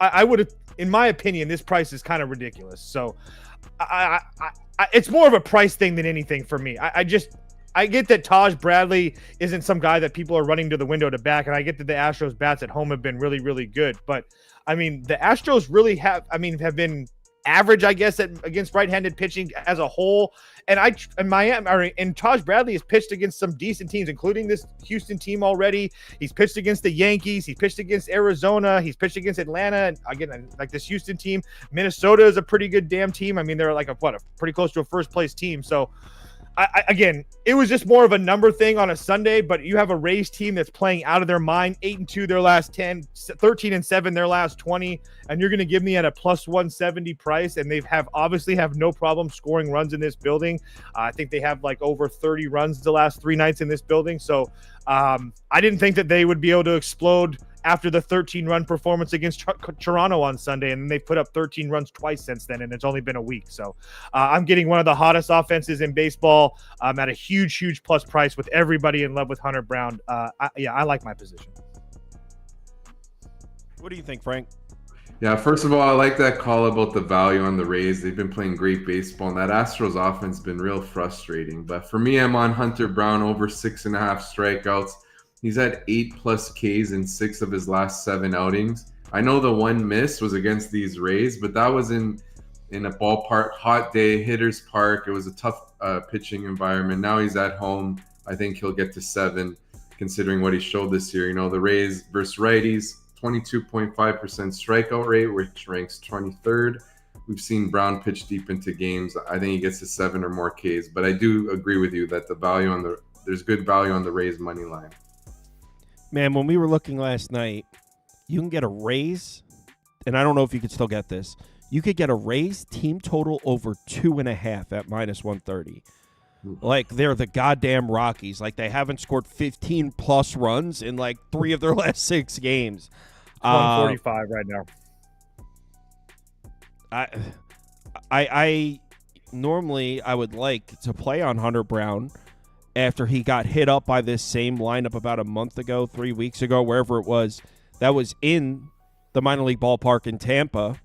I would have, in my opinion, this price is kind of ridiculous. So it's more of a price thing than anything for me. I get that Taj Bradley isn't some guy that people are running to the window to back, and I get that the Astros bats at home have been really, really good. But I mean, the Astros really have been average, I guess, against right-handed pitching as a whole. And Taj Bradley has pitched against some decent teams, including this Houston team already. He's pitched against the Yankees. He's pitched against Arizona. He's pitched against Atlanta. And again, like this Houston team, Minnesota is a pretty good damn team. I mean, they're like a pretty close to a first-place team. So again, it was just more of a number thing on a Sunday, but you have a Rays team that's playing out of their mind, 8-2 their last 10, 13-7 their last 20, and you're going to give me at a plus 170 price, and they obviously have no problem scoring runs in this building. I think they have like over 30 runs the last 3 nights in this building, so I didn't think that they would be able to explode after the 13-run performance against Toronto on Sunday, and they've put up 13 runs twice since then, and it's only been a week. So I'm getting one of the hottest offenses in baseball at a huge, huge plus price with everybody in love with Hunter Brown. I like my position. What do you think, Frank? Yeah, first of all, I like that call about the value on the Rays. They've been playing great baseball, and that Astros offense has been real frustrating. But for me, I'm on Hunter Brown over 6.5 strikeouts. He's had 8+ Ks in 6 of his last 7 outings. I know the one miss was against these Rays, but that was in a ballpark, hot day, hitter's park. It was a tough pitching environment. Now he's at home. I think he'll get to 7, considering what he showed this year. You know, the Rays versus righties, 22.5% strikeout rate, which ranks 23rd. We've seen Brown pitch deep into games. I think he gets to 7 or more Ks. But I do agree with you that there's good value on the Rays money line. Man, when we were looking last night, you can get a Rays, and I don't know if you could still get this. You could get a Rays team total over 2.5 at minus 130. Like, they're the goddamn Rockies. Like, they haven't scored 15+ runs in, like, 3 of their last 6 games. 145 right now. I normally I would like to play on Hunter Brown after he got hit up by this same lineup about a month ago, 3 weeks ago, wherever it was, that was in the minor league ballpark in Tampa.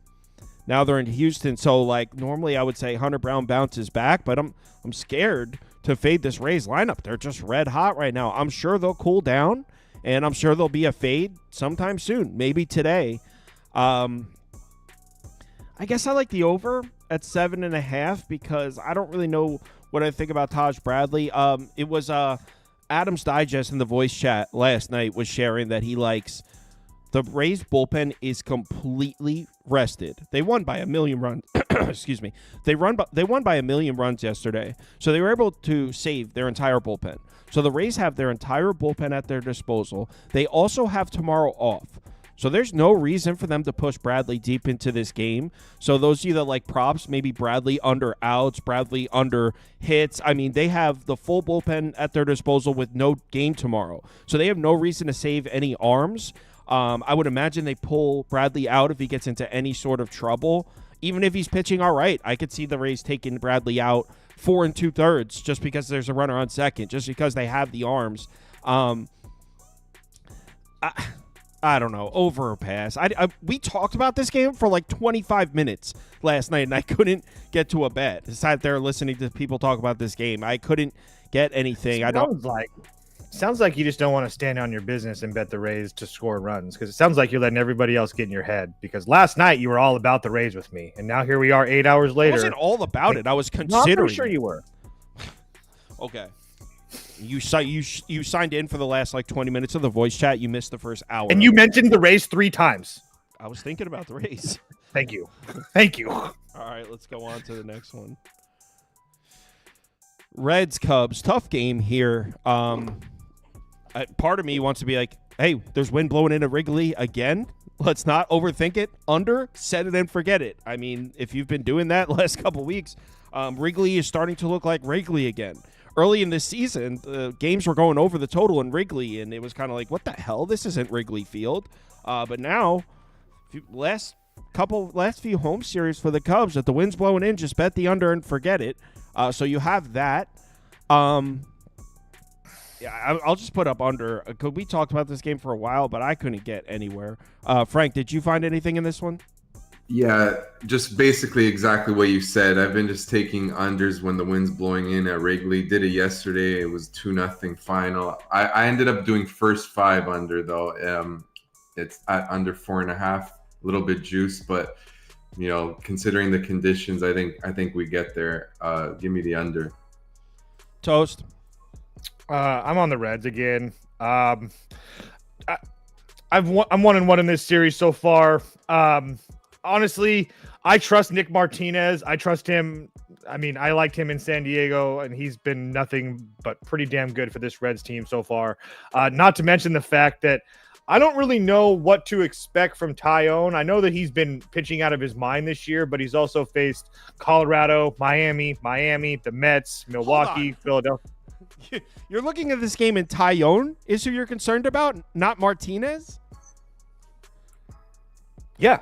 Now they're in Houston, so like normally I would say Hunter Brown bounces back, but I'm scared to fade this Rays lineup. They're just red hot right now. I'm sure they'll cool down, and I'm sure there'll be a fade sometime soon, maybe today. I guess I like the over at 7.5 because I don't really know what I think about Taj Bradley. It was Adam's Digest in the voice chat last night was sharing that he likes the Rays bullpen is completely rested. They won by a million runs. Excuse me. They won by a million runs yesterday, so they were able to save their entire bullpen. So the Rays have their entire bullpen at their disposal. They also have tomorrow off. So there's no reason for them to push Bradley deep into this game. So those of you that like props, maybe Bradley under outs, Bradley under hits. I mean, they have the full bullpen at their disposal with no game tomorrow. So they have no reason to save any arms. I would imagine they pull Bradley out if he gets into any sort of trouble. Even if he's pitching all right, I could see the Rays taking Bradley out 4 2/3 just because there's a runner on second, just because they have the arms. I don't know, over or pass. We talked about this game for like 25 minutes last night, and I couldn't get to a bet. I sat there listening to people talk about this game. I couldn't get anything. Sounds like you just don't want to stand on your business and bet the Rays to score runs, because it sounds like you're letting everybody else get in your head. Because last night you were all about the Rays with me, and now here we are 8 hours later. I wasn't all about it. I was considering. I'm pretty sure you were. Okay. You signed in for the last like 20 minutes of the voice chat. You missed the first hour. And you mentioned the Rays 3 times. I was thinking about the Rays. Thank you. Thank you. All right, let's go on to the next one. Reds Cubs, tough game here. Part of me wants to be like, hey, there's wind blowing into Wrigley again. Let's not overthink it. Under, set it and forget it. I mean, if you've been doing that last couple weeks, Wrigley is starting to look like Wrigley again. Early in this season, the games were going over the total in Wrigley, and it was kind of like, what the hell? This isn't Wrigley Field. But now, last few home series for the Cubs, if the wind's blowing in, just bet the under and forget it. So you have that. Yeah, I'll just put up under. We talked about this game for a while, but I couldn't get anywhere. Frank, did you find anything in this one? Yeah, just basically exactly what you said. I've been just taking unders when the wind's blowing in at Wrigley. Did it yesterday. It was 2-0 final. I ended up doing first 5 under, though. It's at under 4.5, a little bit juice, but you know, considering the conditions, I think we get there. Give me the under. Toast. I'm on the Reds again. I'm 1-1 in this series so far. Honestly, I trust Nick Martinez. I trust him. I mean, I liked him in San Diego, and he's been nothing but pretty damn good for this Reds team so far. Not to mention the fact that I don't really know what to expect from Tyone. I know that he's been pitching out of his mind this year, but he's also faced Colorado, Miami, the Mets, Milwaukee, Philadelphia. You're looking at this game, and Tyone is who you're concerned about, not Martinez? Yeah,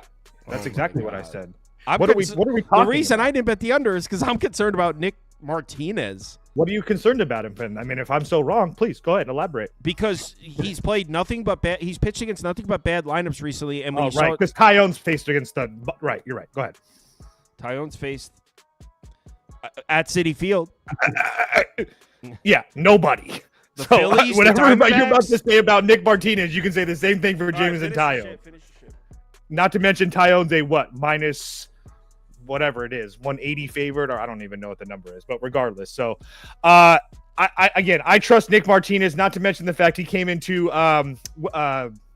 that's exactly what I said. What are we talking The reason about? I didn't bet the under is because I'm concerned about Nick Martinez. What are you concerned about him, Ben? I mean, if I'm so wrong, please go ahead, elaborate. Because he's played nothing but bad. He's pitched against nothing but bad lineups recently. And when right, because Tyone's faced against the right. You're right. Go ahead. Tyone's faced at Citi Field. Yeah, nobody. The So Phillies, whatever the you're about Diamondbacks. to say about Nick Martinez, you can say the same thing for James and Tyone. Not to mention Tyone's a what? Minus whatever it is, 180 favorite, or I don't even know what the number is, but regardless. So I trust Nick Martinez, not to mention the fact he came into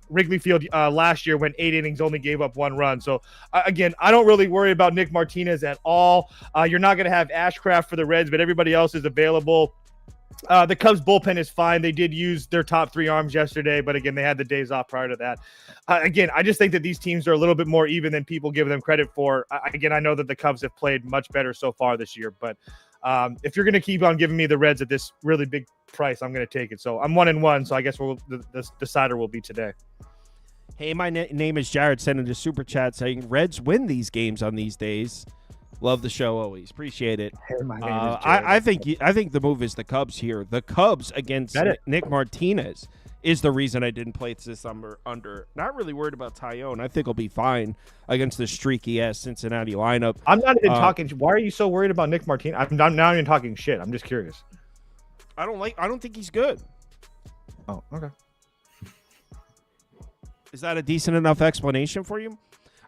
Wrigley Field last year, went 8 innings, only gave up 1 run. So again, I don't really worry about Nick Martinez at all. You're not going to have Ashcraft for the Reds, but everybody else is available. The Cubs bullpen is fine. They did use their top 3 arms yesterday, but again, they had the days off prior to that. Again, I just think that these teams are a little bit more even than people give them credit for. Again, I know that the Cubs have played much better so far this year, but if you're going to keep on giving me the Reds at this really big price, I'm going to take it. So I'm 1-1. So I guess the decider will be today. Hey, my name is Jared, sending a super chat saying Reds win these games on these days. Love the show always. Appreciate it. Hey, my name is Jared. I think the move is the Cubs here. The Cubs against Nick Martinez is the reason I didn't play this under. Not really worried about Tyone. I think he'll be fine against the streaky ass Cincinnati lineup. I'm not even talking. Why are you so worried about Nick Martinez? I'm not even talking shit. I'm just curious. I don't think he's good. Oh, okay. Is that a decent enough explanation for you?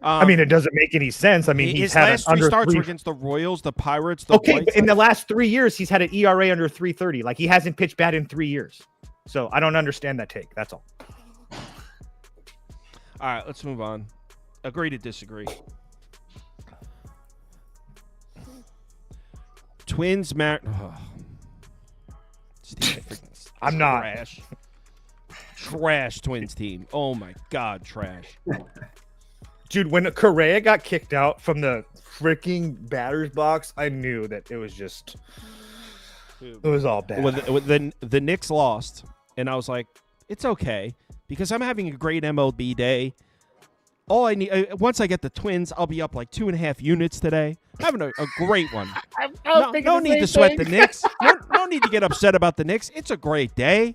I mean, it doesn't make any sense. I mean, his last three starts were against the Royals, the Pirates, the Okay, White but in the Sox. last 3 years, he's had an ERA under 3.30. Like, he hasn't pitched bad in 3 years. So I don't understand that take. That's all. All right, let's move on. Agree to disagree. Twins, I'm not. Trash Twins team. Oh, my God, trash. Dude, when Correa got kicked out from the freaking batter's box, I knew that it was just – it was all bad. The Knicks lost, and I was like, it's okay because I'm having a great MLB day. All I need once I get the Twins, I'll be up like 2.5 units today. Having a great one. No need to sweat the Knicks. No need to get upset about the Knicks. It's a great day.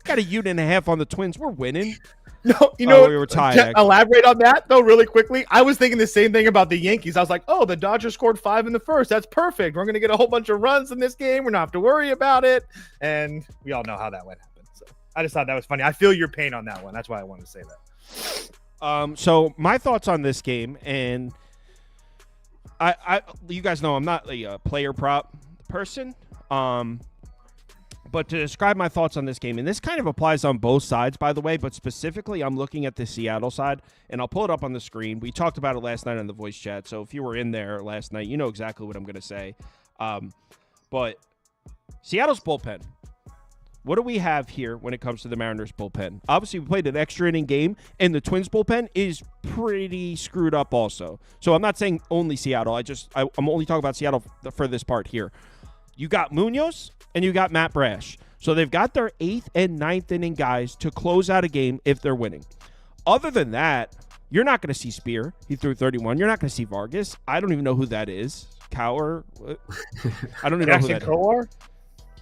Got 1.5 units on the Twins. We're winning. No, you know, we were tied. Elaborate on that though, really quickly. I was thinking the same thing about the Yankees. I was like, "Oh, the Dodgers scored 5 in the first. That's perfect. We're gonna get a whole bunch of runs in this game. We're not have to worry about it." And we all know how that went happen. So I just thought that was funny. I feel your pain on that one. That's why I wanted to say that. So my thoughts on this game, and you guys know I'm not a player prop person. But to describe my thoughts on this game, and this kind of applies on both sides, by the way, but specifically I'm looking at the Seattle side, and I'll pull it up on the screen. We talked about it last night on the voice chat, so if you were in there last night, you know exactly what I'm going to say. But Seattle's bullpen. What do we have here when it comes to the Mariners bullpen? Obviously, we played an extra inning game, and the Twins bullpen is pretty screwed up also. So I'm not saying only Seattle. I'm only talking about Seattle for this part here. You got Munoz and you got Matt Brash. So they've got their 8th and 9th inning guys to close out a game if they're winning. Other than that, you're not going to see Spear. He threw 31. You're not going to see Vargas. I don't even know who that is. Cower? I don't even know who that is.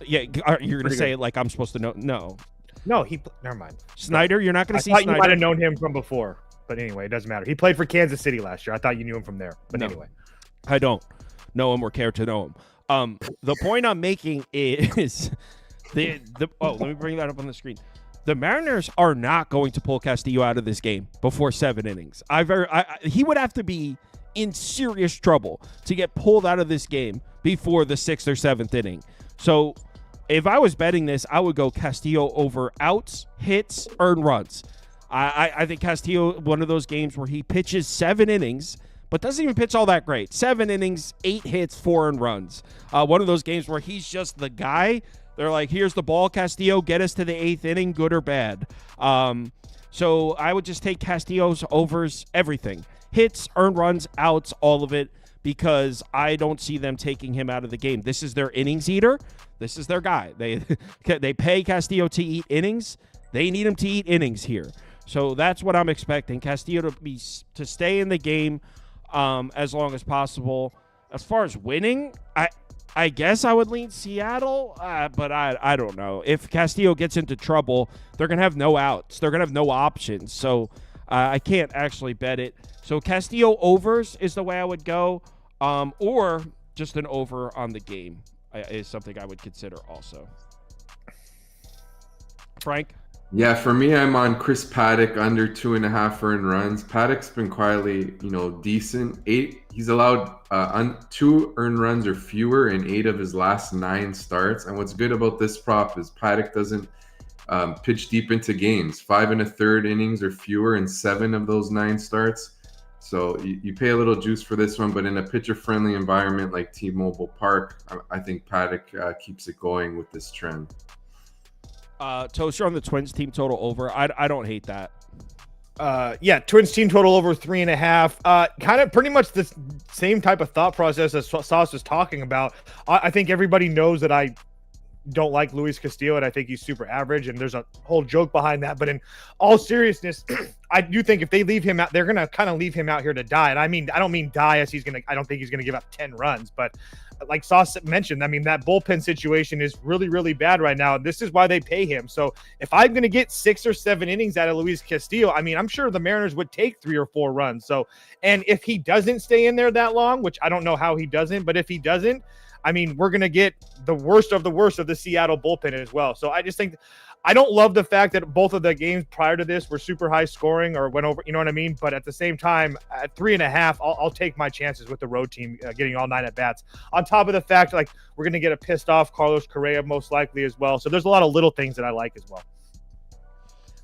Yeah, you're going to say it like I'm supposed to know. No. No, never mind. Snyder, you're not going to see Snyder. I Snyder. thought you might have known him from before. But anyway, it doesn't matter. He played for Kansas City last year. I thought you knew him from there. But No. anyway. I don't know him or care to know him. The point I'm making is let me bring that up on the screen. The Mariners are not going to pull Castillo out of this game before 7 innings. He would have to be in serious trouble to get pulled out of this game before the 6th or 7th inning. So if I was betting this, I would go Castillo over outs, hits, earned runs. I think Castillo, one of those games where he pitches 7 innings, but doesn't even pitch all that great. 7 innings, 8 hits, 4 earned runs. One of those games where he's just the guy. They're like, here's the ball, Castillo. Get us to the 8th inning, good or bad. So I would just take Castillo's overs, everything. Hits, earned runs, outs, all of it, because I don't see them taking him out of the game. This is their innings eater. This is their guy. They pay Castillo to eat innings. They need him to eat innings here. So that's what I'm expecting. Castillo to stay in the game as long as possible. As far as winning, I guess I would lean Seattle, but I don't know. If Castillo gets into trouble, they're going to have no outs. They're going to have no options. So I can't actually bet it. So Castillo overs is the way I would go, or just an over on the game is something I would consider also. Frank? Yeah, for me, I'm on Chris Paddock under 2.5 earned runs. Paddock's been quietly, decent. He's allowed 2 earned runs or fewer in 8 of his last 9 starts. And what's good about this prop is Paddock doesn't pitch deep into games. 5 1/3 innings or fewer in 7 of those 9 starts. So you pay a little juice for this one, but in a pitcher-friendly environment like T-Mobile Park, I think Paddock keeps it going with this trend. Toaster on the Twins team total over. I don't hate that. Yeah, Twins team total over 3.5. Kind of pretty much the same type of thought process as Sauce was talking about. I think everybody knows that I don't like Luis Castillo, and I think he's super average, and there's a whole joke behind that. But in all seriousness, I do think if they leave him out, they're going to kind of leave him out here to die. And I mean, I don't mean die as I don't think he's going to give up 10 runs, but like Sauce mentioned, I mean, that bullpen situation is really, really bad right now. This is why they pay him. So if I'm going to get 6 or 7 innings out of Luis Castillo, I mean, I'm sure the Mariners would take 3 or 4 runs. So, and if he doesn't stay in there that long, which I don't know how he doesn't, but if he doesn't, I mean, we're going to get the worst of the Seattle bullpen as well. So I just think I don't love the fact that both of the games prior to this were super high scoring or went over, you know what I mean? But at the same time, at 3.5, I'll take my chances with the road team getting all 9 at bats. On top of the fact, like, we're going to get a pissed off Carlos Correa most likely as well. So there's a lot of little things that I like as well.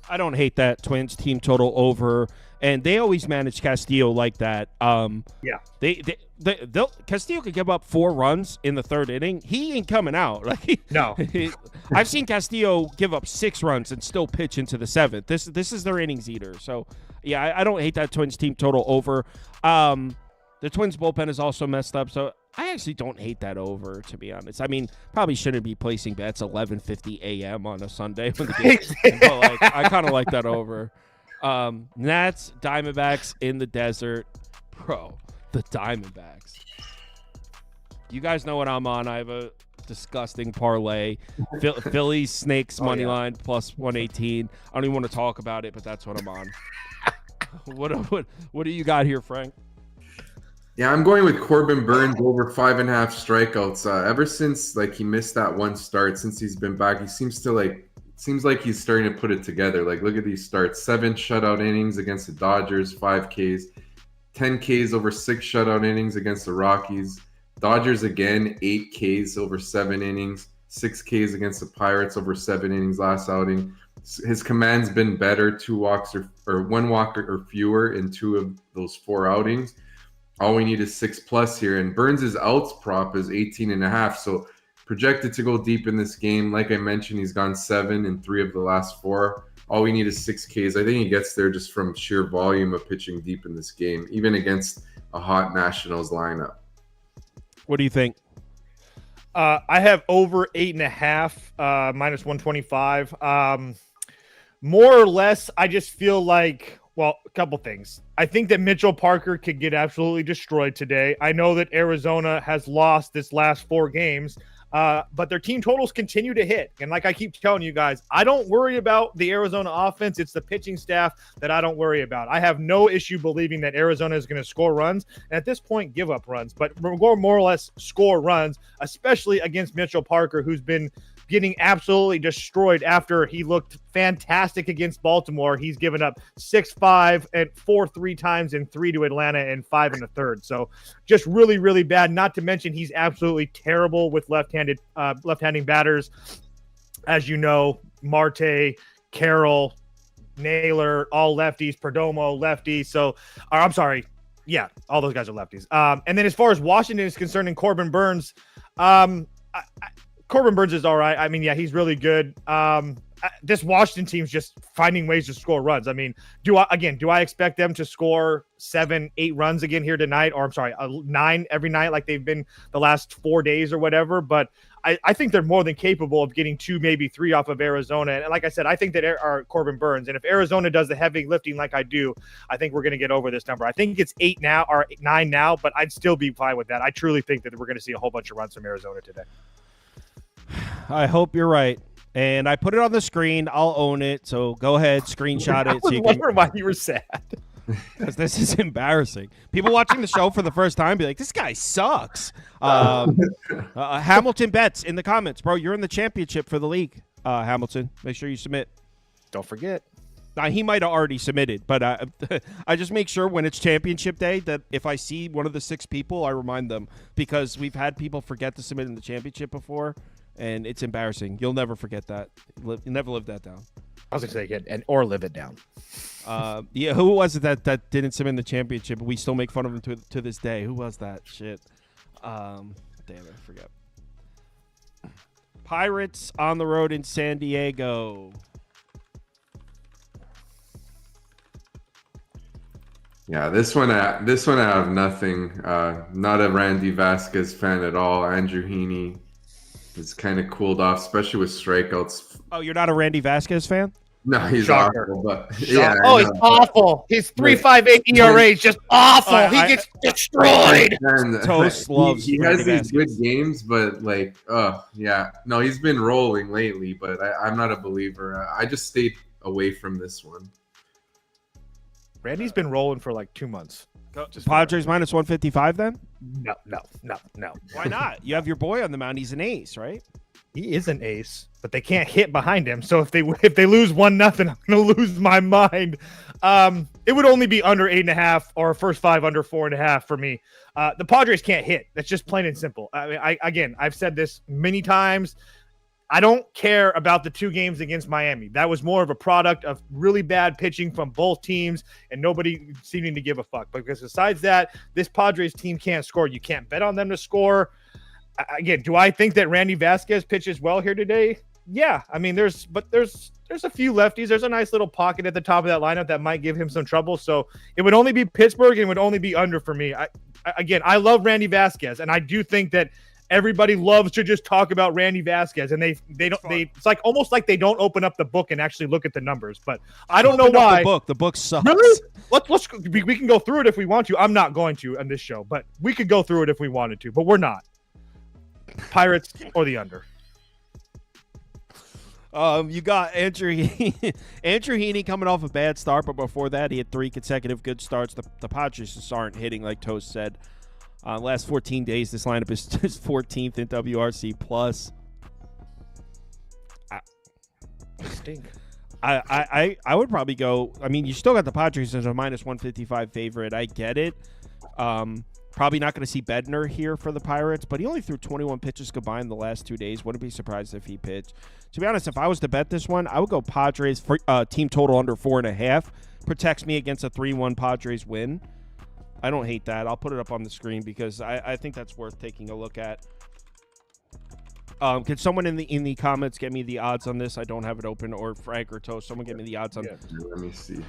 I don't hate that Twins team total over, and they always manage Castillo like that. Yeah, they'll Castillo could give up 4 runs in the 3rd inning. He ain't coming out. Like no, I've seen Castillo give up 6 runs and still pitch into the 7th. This is their innings eater. So yeah, I don't hate that Twins team total over. The Twins bullpen is also messed up, so I actually don't hate that over, to be honest. I mean, probably shouldn't be placing bets 11:50 a.m. on a Sunday when the game, but like, I kind of like that over. Nats, Diamondbacks in the desert. Bro, the Diamondbacks. You guys know what I'm on. I have a disgusting parlay. Phillies, Snakes, money line, plus 118. I don't even want to talk about it, but that's what I'm on. What do you got here, Frank? Yeah, I'm going with Corbin Burns over 5.5 strikeouts. Ever since like he missed that one start, since he's been back, he seems like he's starting to put it together. Like, look at these starts: 7 shutout innings against the Dodgers, 5 Ks, 10 Ks over 6 shutout innings against the Rockies. Dodgers again, 8 Ks over 7 innings, 6 Ks against the Pirates over 7 innings last outing. His command's been better, 2 walks or 1 walk or fewer in 2 of those 4 outings. All we need is 6+ here, and Burns' outs prop is 18.5, so projected to go deep in this game. Like I mentioned, he's gone 7 in 3 of the last 4. All we need is 6 Ks. I think he gets there just from sheer volume of pitching deep in this game, even against a hot Nationals lineup. What do you think? I have over 8.5, minus 125. More or less, I just feel like, well, a couple things. I think that Mitchell Parker could get absolutely destroyed today. I know that Arizona has lost this last 4 games, but their team totals continue to hit. And like I keep telling you guys, I don't worry about the Arizona offense. It's the pitching staff that I don't worry about. I have no issue believing that Arizona is going to score runs, and at this point, give up runs. But more or less score runs, especially against Mitchell Parker, who's been getting absolutely destroyed after he looked fantastic against Baltimore. He's given up 6-5 and 4 times and 3 to Atlanta and 5 in the 3rd. So just really, really bad. Not to mention he's absolutely terrible with left-handing batters. As you know, Marte, Carroll, Naylor, all lefties, Perdomo, lefty. So, I'm sorry. Yeah, all those guys are lefties. And then as far as Washington is concerned and Corbin Burns, Corbin Burns is all right. I mean, yeah, he's really good. This Washington team's just finding ways to score runs. I mean, do I expect them to score 7, 8 runs again here tonight? Or I'm sorry, 9 every night like they've been the last 4 days or whatever. But I think they're more than capable of getting 2, maybe 3 off of Arizona. And like I said, I think that are Corbin Burns. And if Arizona does the heavy lifting like I do, I think we're going to get over this number. I think it's 8 now or 9 now, but I'd still be fine with that. I truly think that we're going to see a whole bunch of runs from Arizona today. I hope you're right. And I put it on the screen. I'll own it. So go ahead, screenshot it. I was wondering why you were sad. Because this is embarrassing. People watching the show for the first time be like, this guy sucks. Hamilton bets in the comments. Bro, you're in the championship for the league, Hamilton. Make sure you submit. Don't forget. Now, he might have already submitted, but I just make sure when it's championship day that if I see one of the 6 people, I remind them. Because we've had people forget to submit in the championship before. And it's embarrassing. You'll never forget that. You'll never live that down. I was going to say, or live it down. Yeah, who was it that didn't submit in the championship? We still make fun of him to this day. Who was that? Shit. Damn it, I forget. Pirates on the road in San Diego. Yeah, this one I have nothing. Not a Randy Vasquez fan at all. Andrew Heaney. It's kind of cooled off, especially with strikeouts. Oh, you're not a Randy Vasquez fan? No, he's Shocker. awful, but Yeah, oh, he's awful. His 3.58 ERA is just awful. He gets destroyed. Toast loves. He has these good games, but no, he's been rolling lately. But I'm not a believer. I just stayed away from this one. Randy's been rolling for like 2 months. Padres minus 155 then? No. Why not? You have your boy on the mound. He's an ace, right? He is an ace, but they can't hit behind him. So if they lose 1-0, I'm gonna lose my mind. It would only be under 8.5 or first 5 under 4.5 for me. The Padres can't hit. That's just plain and simple. I mean, I've said this many times. I don't care about the 2 games against Miami. That was more of a product of really bad pitching from both teams and nobody seeming to give a fuck. Because besides that, this Padres team can't score. You can't bet on them to score. Again, do I think that Randy Vasquez pitches well here today? Yeah. I mean, there's a few lefties. There's a nice little pocket at the top of that lineup that might give him some trouble. So it would only be Pittsburgh and it would only be under for me. I love Randy Vasquez, and I do think that everybody loves to just talk about Randy Vasquez, and it's like almost like they don't open up the book and actually look at the numbers. But I don't know why. The book sucks. Really? We can go through it if we want to. I'm not going to on this show, but we could go through it if we wanted to, but we're not. Pirates or the under. You got Andrew Heaney coming off a bad start, but before that he had 3 consecutive good starts. The Padres just aren't hitting, like Toast said. Last 14 days, this lineup is just 14th in WRC plus. Stink. I would probably go. I mean, you still got the Padres as a minus 155 favorite. I get it. Probably not going to see Bednar here for the Pirates, but he only threw 21 pitches combined the last 2 days. Wouldn't be surprised if he pitched. To be honest, if I was to bet this one, I would go Padres for team total under 4.5. Protects me against a 3-1 Padres win. I don't hate that. I'll put it up on the screen because I think that's worth taking a look at. Can someone in the comments get me the odds on this? I don't have it open, or Frank or Toast. Someone get me the odds on. Yeah, let me see.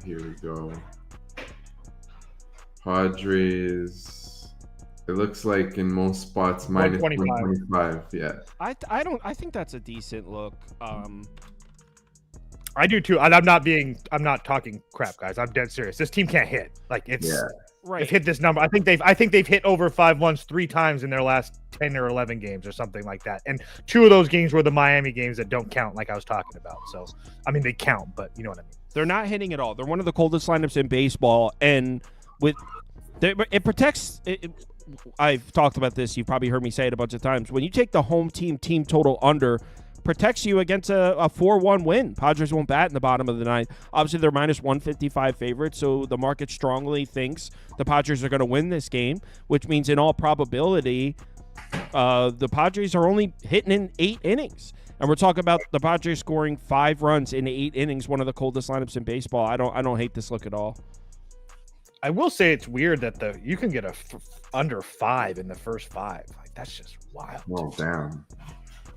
Here we go. Padres. It looks like in most spots minus 125. Yeah. I think that's a decent look. I do too. I'm not talking crap, guys. I'm dead serious. This team can't hit. Like right. They've hit this number. I think they've hit over 5-1s 3 times in their last 10 or 11 games or something like that. And 2 of those games were the Miami games that don't count, like I was talking about. So I mean, they count, but you know what I mean. They're not hitting at all. They're one of the coldest lineups in baseball, and it protects. I've talked about this. You've probably heard me say it a bunch of times. When you take the home team total under, protects you against a 4-1 win. Padres won't bat in the bottom of the 9th. Obviously, they're minus 155 favorites, so the market strongly thinks the Padres are going to win this game, which means in all probability, the Padres are only hitting in 8 innings. And we're talking about the Padres scoring 5 runs in 8 innings, one of the coldest lineups in baseball. I don't hate this look at all. I will say it's weird that you can get under 5 in the first 5. Like, that's just wild. Well, damn.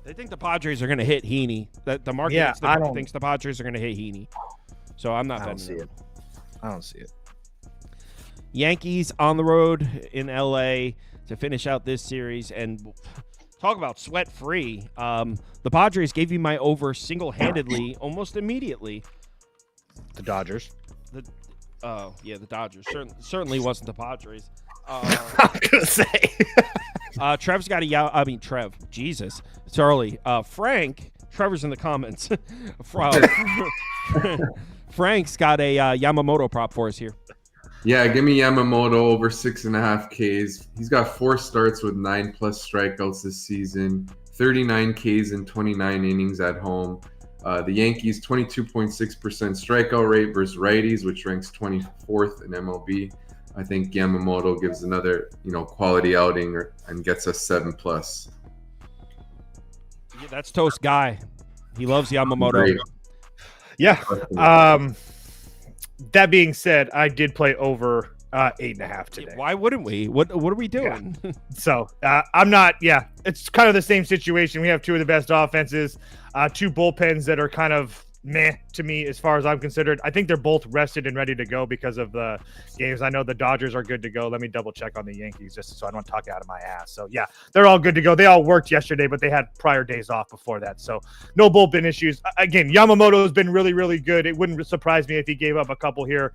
They think the Padres are going to hit Heaney. That the market thinks the Padres are going to hit Heaney. So I'm not betting it. I don't see it. Yankees on the road in LA to finish out this series, and talk about sweat free. The Padres gave you my over single-handedly almost immediately. The Dodgers. The Dodgers. Certainly wasn't the Padres. I was going to say. Trev's got Trev. Jesus. It's early. Frank. Trevor's in the comments. Frank's got a Yamamoto prop for us here. Yeah, give me Yamamoto over 6.5 Ks. He's got 4 starts with 9+ strikeouts this season, 39 Ks in 29 innings at home. The Yankees 22.6% strikeout rate versus righties, which ranks 24th in MLB. I think Yamamoto gives another, quality outing and gets us 7+. Yeah, that's Toast guy. He loves Yamamoto. Great. Yeah. That being said, I did play over 8.5 today. Why wouldn't we? What are we doing? Yeah. So I'm not. Yeah, it's kind of the same situation. We have 2 of the best offenses, 2 bullpens that are kind of meh to me as far as I'm considered. I think they're both rested and ready to go because of the games. I know the Dodgers are good to go. Let me double check on the Yankees just so I don't talk out of my ass. So yeah, they're all good to go. They all worked yesterday, but they had prior days off before that. So no bullpen issues. Again, Yamamoto has been really, really good. It wouldn't surprise me if he gave up a couple here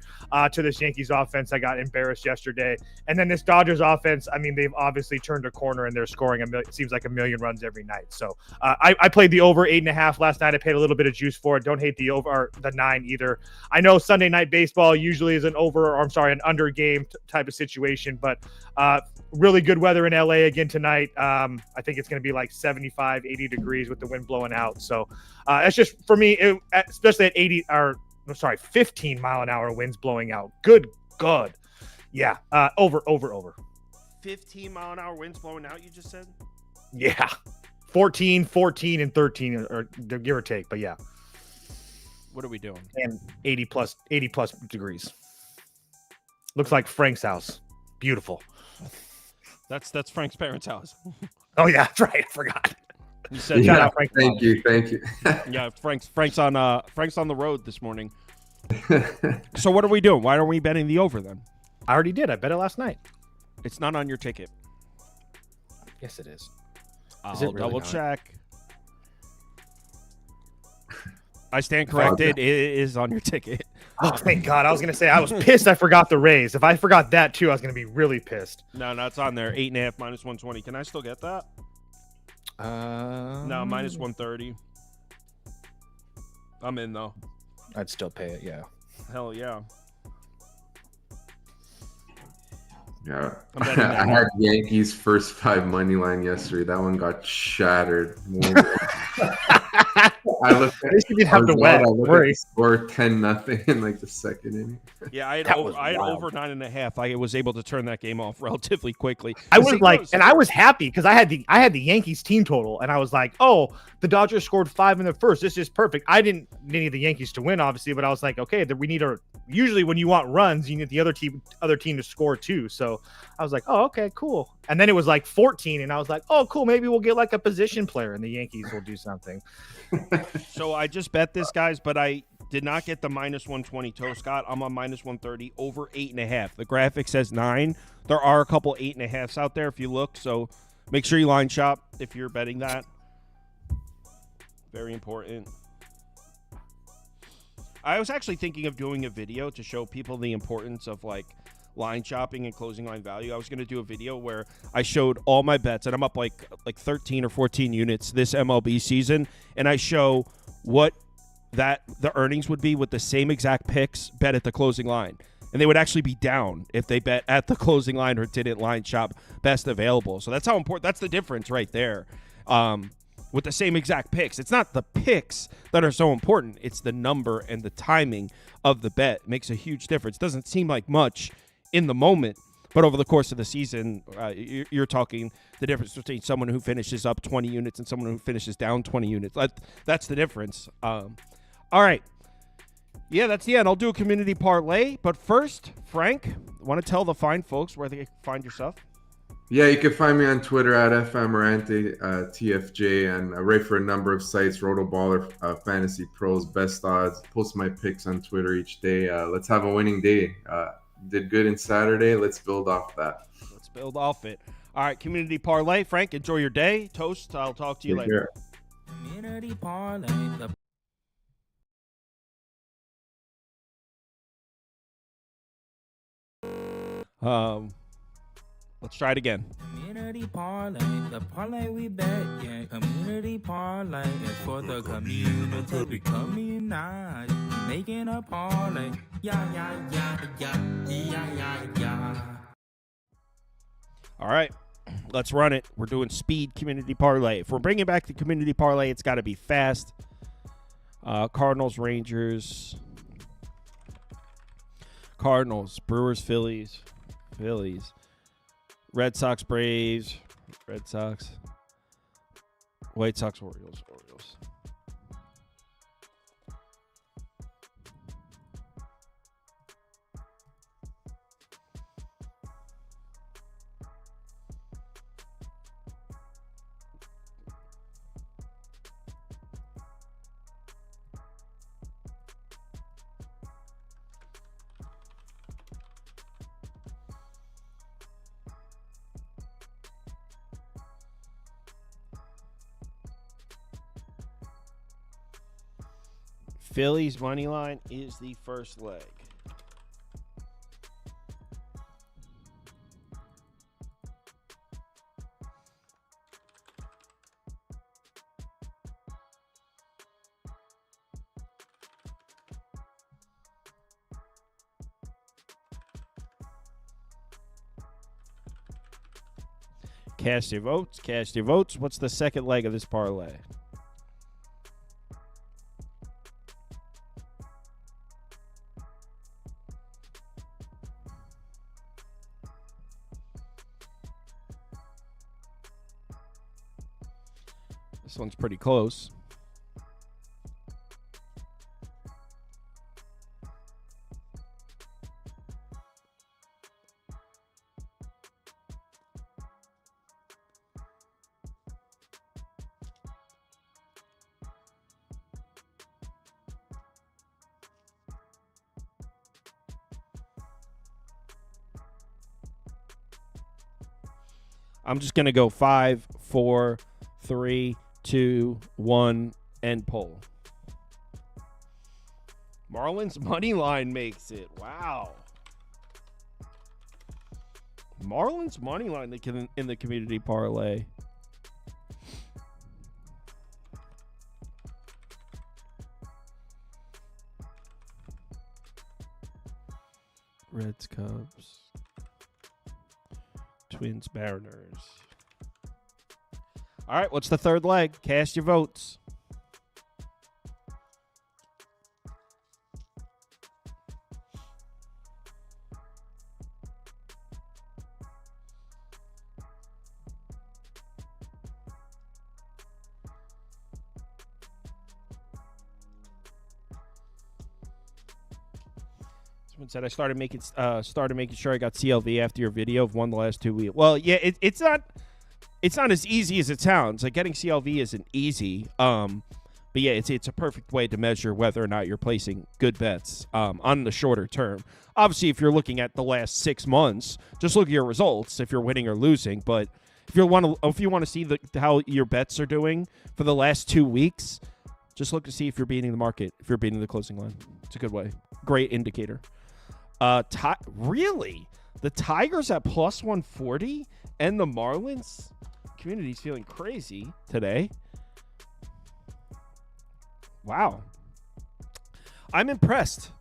to this Yankees offense. I got embarrassed yesterday. And then this Dodgers offense, I mean, they've obviously turned a corner and they're scoring it seems like a million runs every night. So I played the over 8.5 last night. I paid a little bit of juice for it. Don't hate the over or the 9 either. I know Sunday night baseball usually is an under game type of situation, but really good weather in LA again tonight. I think it's going to be like 75, 80 degrees with the wind blowing out. So it's just for me, especially at 15 mile an hour winds blowing out. Good. Yeah. Over. 15 mile an hour winds blowing out, you just said? Yeah. 14, and 13 or give or take, but yeah. What are we doing? And 80 plus degrees. Looks like Frank's house. Beautiful. That's Frank's parents' house. Oh yeah, that's right. I forgot. You said Yeah, Frank. thank you. yeah, Frank's on the road this morning. So what are we doing? Why aren't we betting the over then? I already did. I bet it last night. It's not on your ticket. Yes, it is. I'll Is it really double not? check. I stand corrected. It is on your ticket. Oh, thank God. I was going to say, I was pissed I forgot the Rays. If I forgot that too, I was going to be really pissed. No, it's on there. 8.5 minus 120. Can I still get that? No, minus 130. I'm in though. I'd still pay it, yeah. Hell yeah. Yeah, I'm betting that I had Yankees first 5 money line yesterday. That one got shattered. I looked at At least you didn't have to wet. Worry. Score 10-0 in like the second inning. Yeah, I had That over 9.5. I was able to turn that game off relatively quickly. I was like, and I was happy because I had the Yankees team total, and I was like, oh, the Dodgers scored 5 in the first. This is perfect. I didn't need the Yankees to win, obviously, but I was like, okay, we need usually when you want runs, you need the other team to score too. So I was like, oh, okay, cool. And then it was like 14, and I was like, oh, cool. Maybe we'll get like a position player, and the Yankees will do something. So I just bet this, guys, but I did not get the minus 120 toe, Scott. I'm on minus 130 over 8.5. The graphic says 9. There are a couple 8.5s out there if you look. So make sure you line shop if you're betting that. Very important. I was actually thinking of doing a video to show people the importance of like line shopping and closing line value. I was going to do a video where I showed all my bets, and I'm up like 13 or 14 units this MLB season, and I show what the earnings would be with the same exact picks bet at the closing line. And they would actually be down if they bet at the closing line or didn't line shop best available. So that's how important. That's the difference right there. With the same exact picks. It's not the picks that are so important. It's the number and the timing of the bet. It makes a huge difference. Doesn't seem like much in the moment, but over the course of the season, you're talking the difference between someone who finishes up 20 units and someone who finishes down 20 units. That's the difference. All right. Yeah, that's the end. I'll do a community parlay. But first, Frank, want to tell the fine folks where they can find your stuff? Yeah, you can find me on Twitter at Ammirante, TFJ, and I write for a number of sites, Rotoballer, Fantasy Pros, Best Odds. Post my picks on Twitter each day. Let's have a winning day. Did good in Saturday. Let's build off that. Let's build off it. All right, community parlay. Frank, enjoy your day. Toast. I'll talk to you later. Community parlay. Let's try it again. Community parlay, the parlay we bet, yeah. Community parlay is for the community. We come unite, making a parlay. Yeah. All right, let's run it. We're doing speed community parlay. If we're bringing back the community parlay, it's got to be fast. Cardinals, Rangers, Cardinals, Brewers, Phillies. Red Sox, Braves, Red Sox, White Sox, Orioles. Phillies money line is the first leg. Cast your votes. Cast your votes. What's the second leg of this parlay? This one's pretty close. I'm just going to go 5, 4, 3, 2, 1, and pull. Marlins money line makes it. Wow. Marlins money line in the community parlay. Reds, Cubs. Twins, Mariners. All right, what's the third leg? Cast your votes. Someone said I started making sure I got CLV after your video of won the last 2 weeks. Well, yeah, it's not as easy as it sounds. Like, getting CLV isn't easy. But yeah, it's a perfect way to measure whether or not you're placing good bets on the shorter term. Obviously, if you're looking at the last 6 months, just look at your results if you're winning or losing. But if you want to see how your bets are doing for the last 2 weeks, just look to see if you're beating the market, if you're beating the closing line. It's a good way. Great indicator. Really? The Tigers at plus 140 and the Marlins? Community's feeling crazy today. Wow. I'm impressed.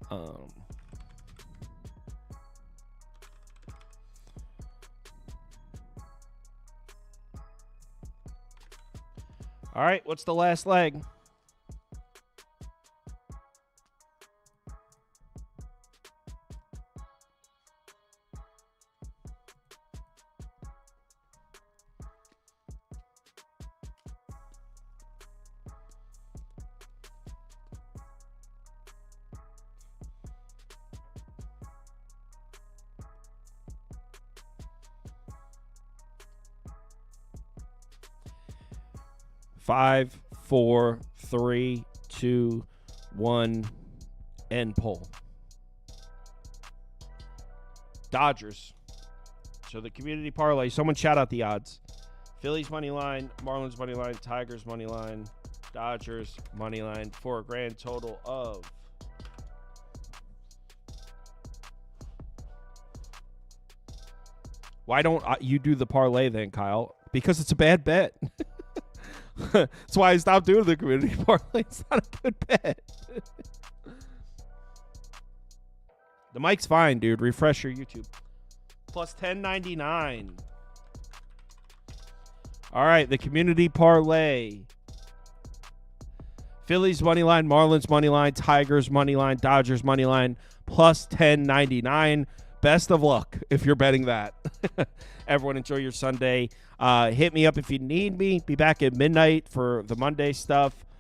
All right, what's the last leg? Five, 4, 3, 2, 1, and pull. Dodgers. So the community parlay. Someone shout out the odds. Phillies money line, Marlins money line, Tigers money line, Dodgers money line for a grand total of Why don't you do the parlay then, Kyle? Because it's a bad bet. That's why I stopped doing the community parlay. It's not a good bet. The mic's fine, dude. Refresh your YouTube. Plus 1099. All right, the community parlay. Phillies money line, Marlins money line, Tigers money line, Dodgers money line, plus 1099. Best of luck if you're betting that. Everyone enjoy your Sunday. Hit me up if you need me. Be back at midnight for the Monday stuff.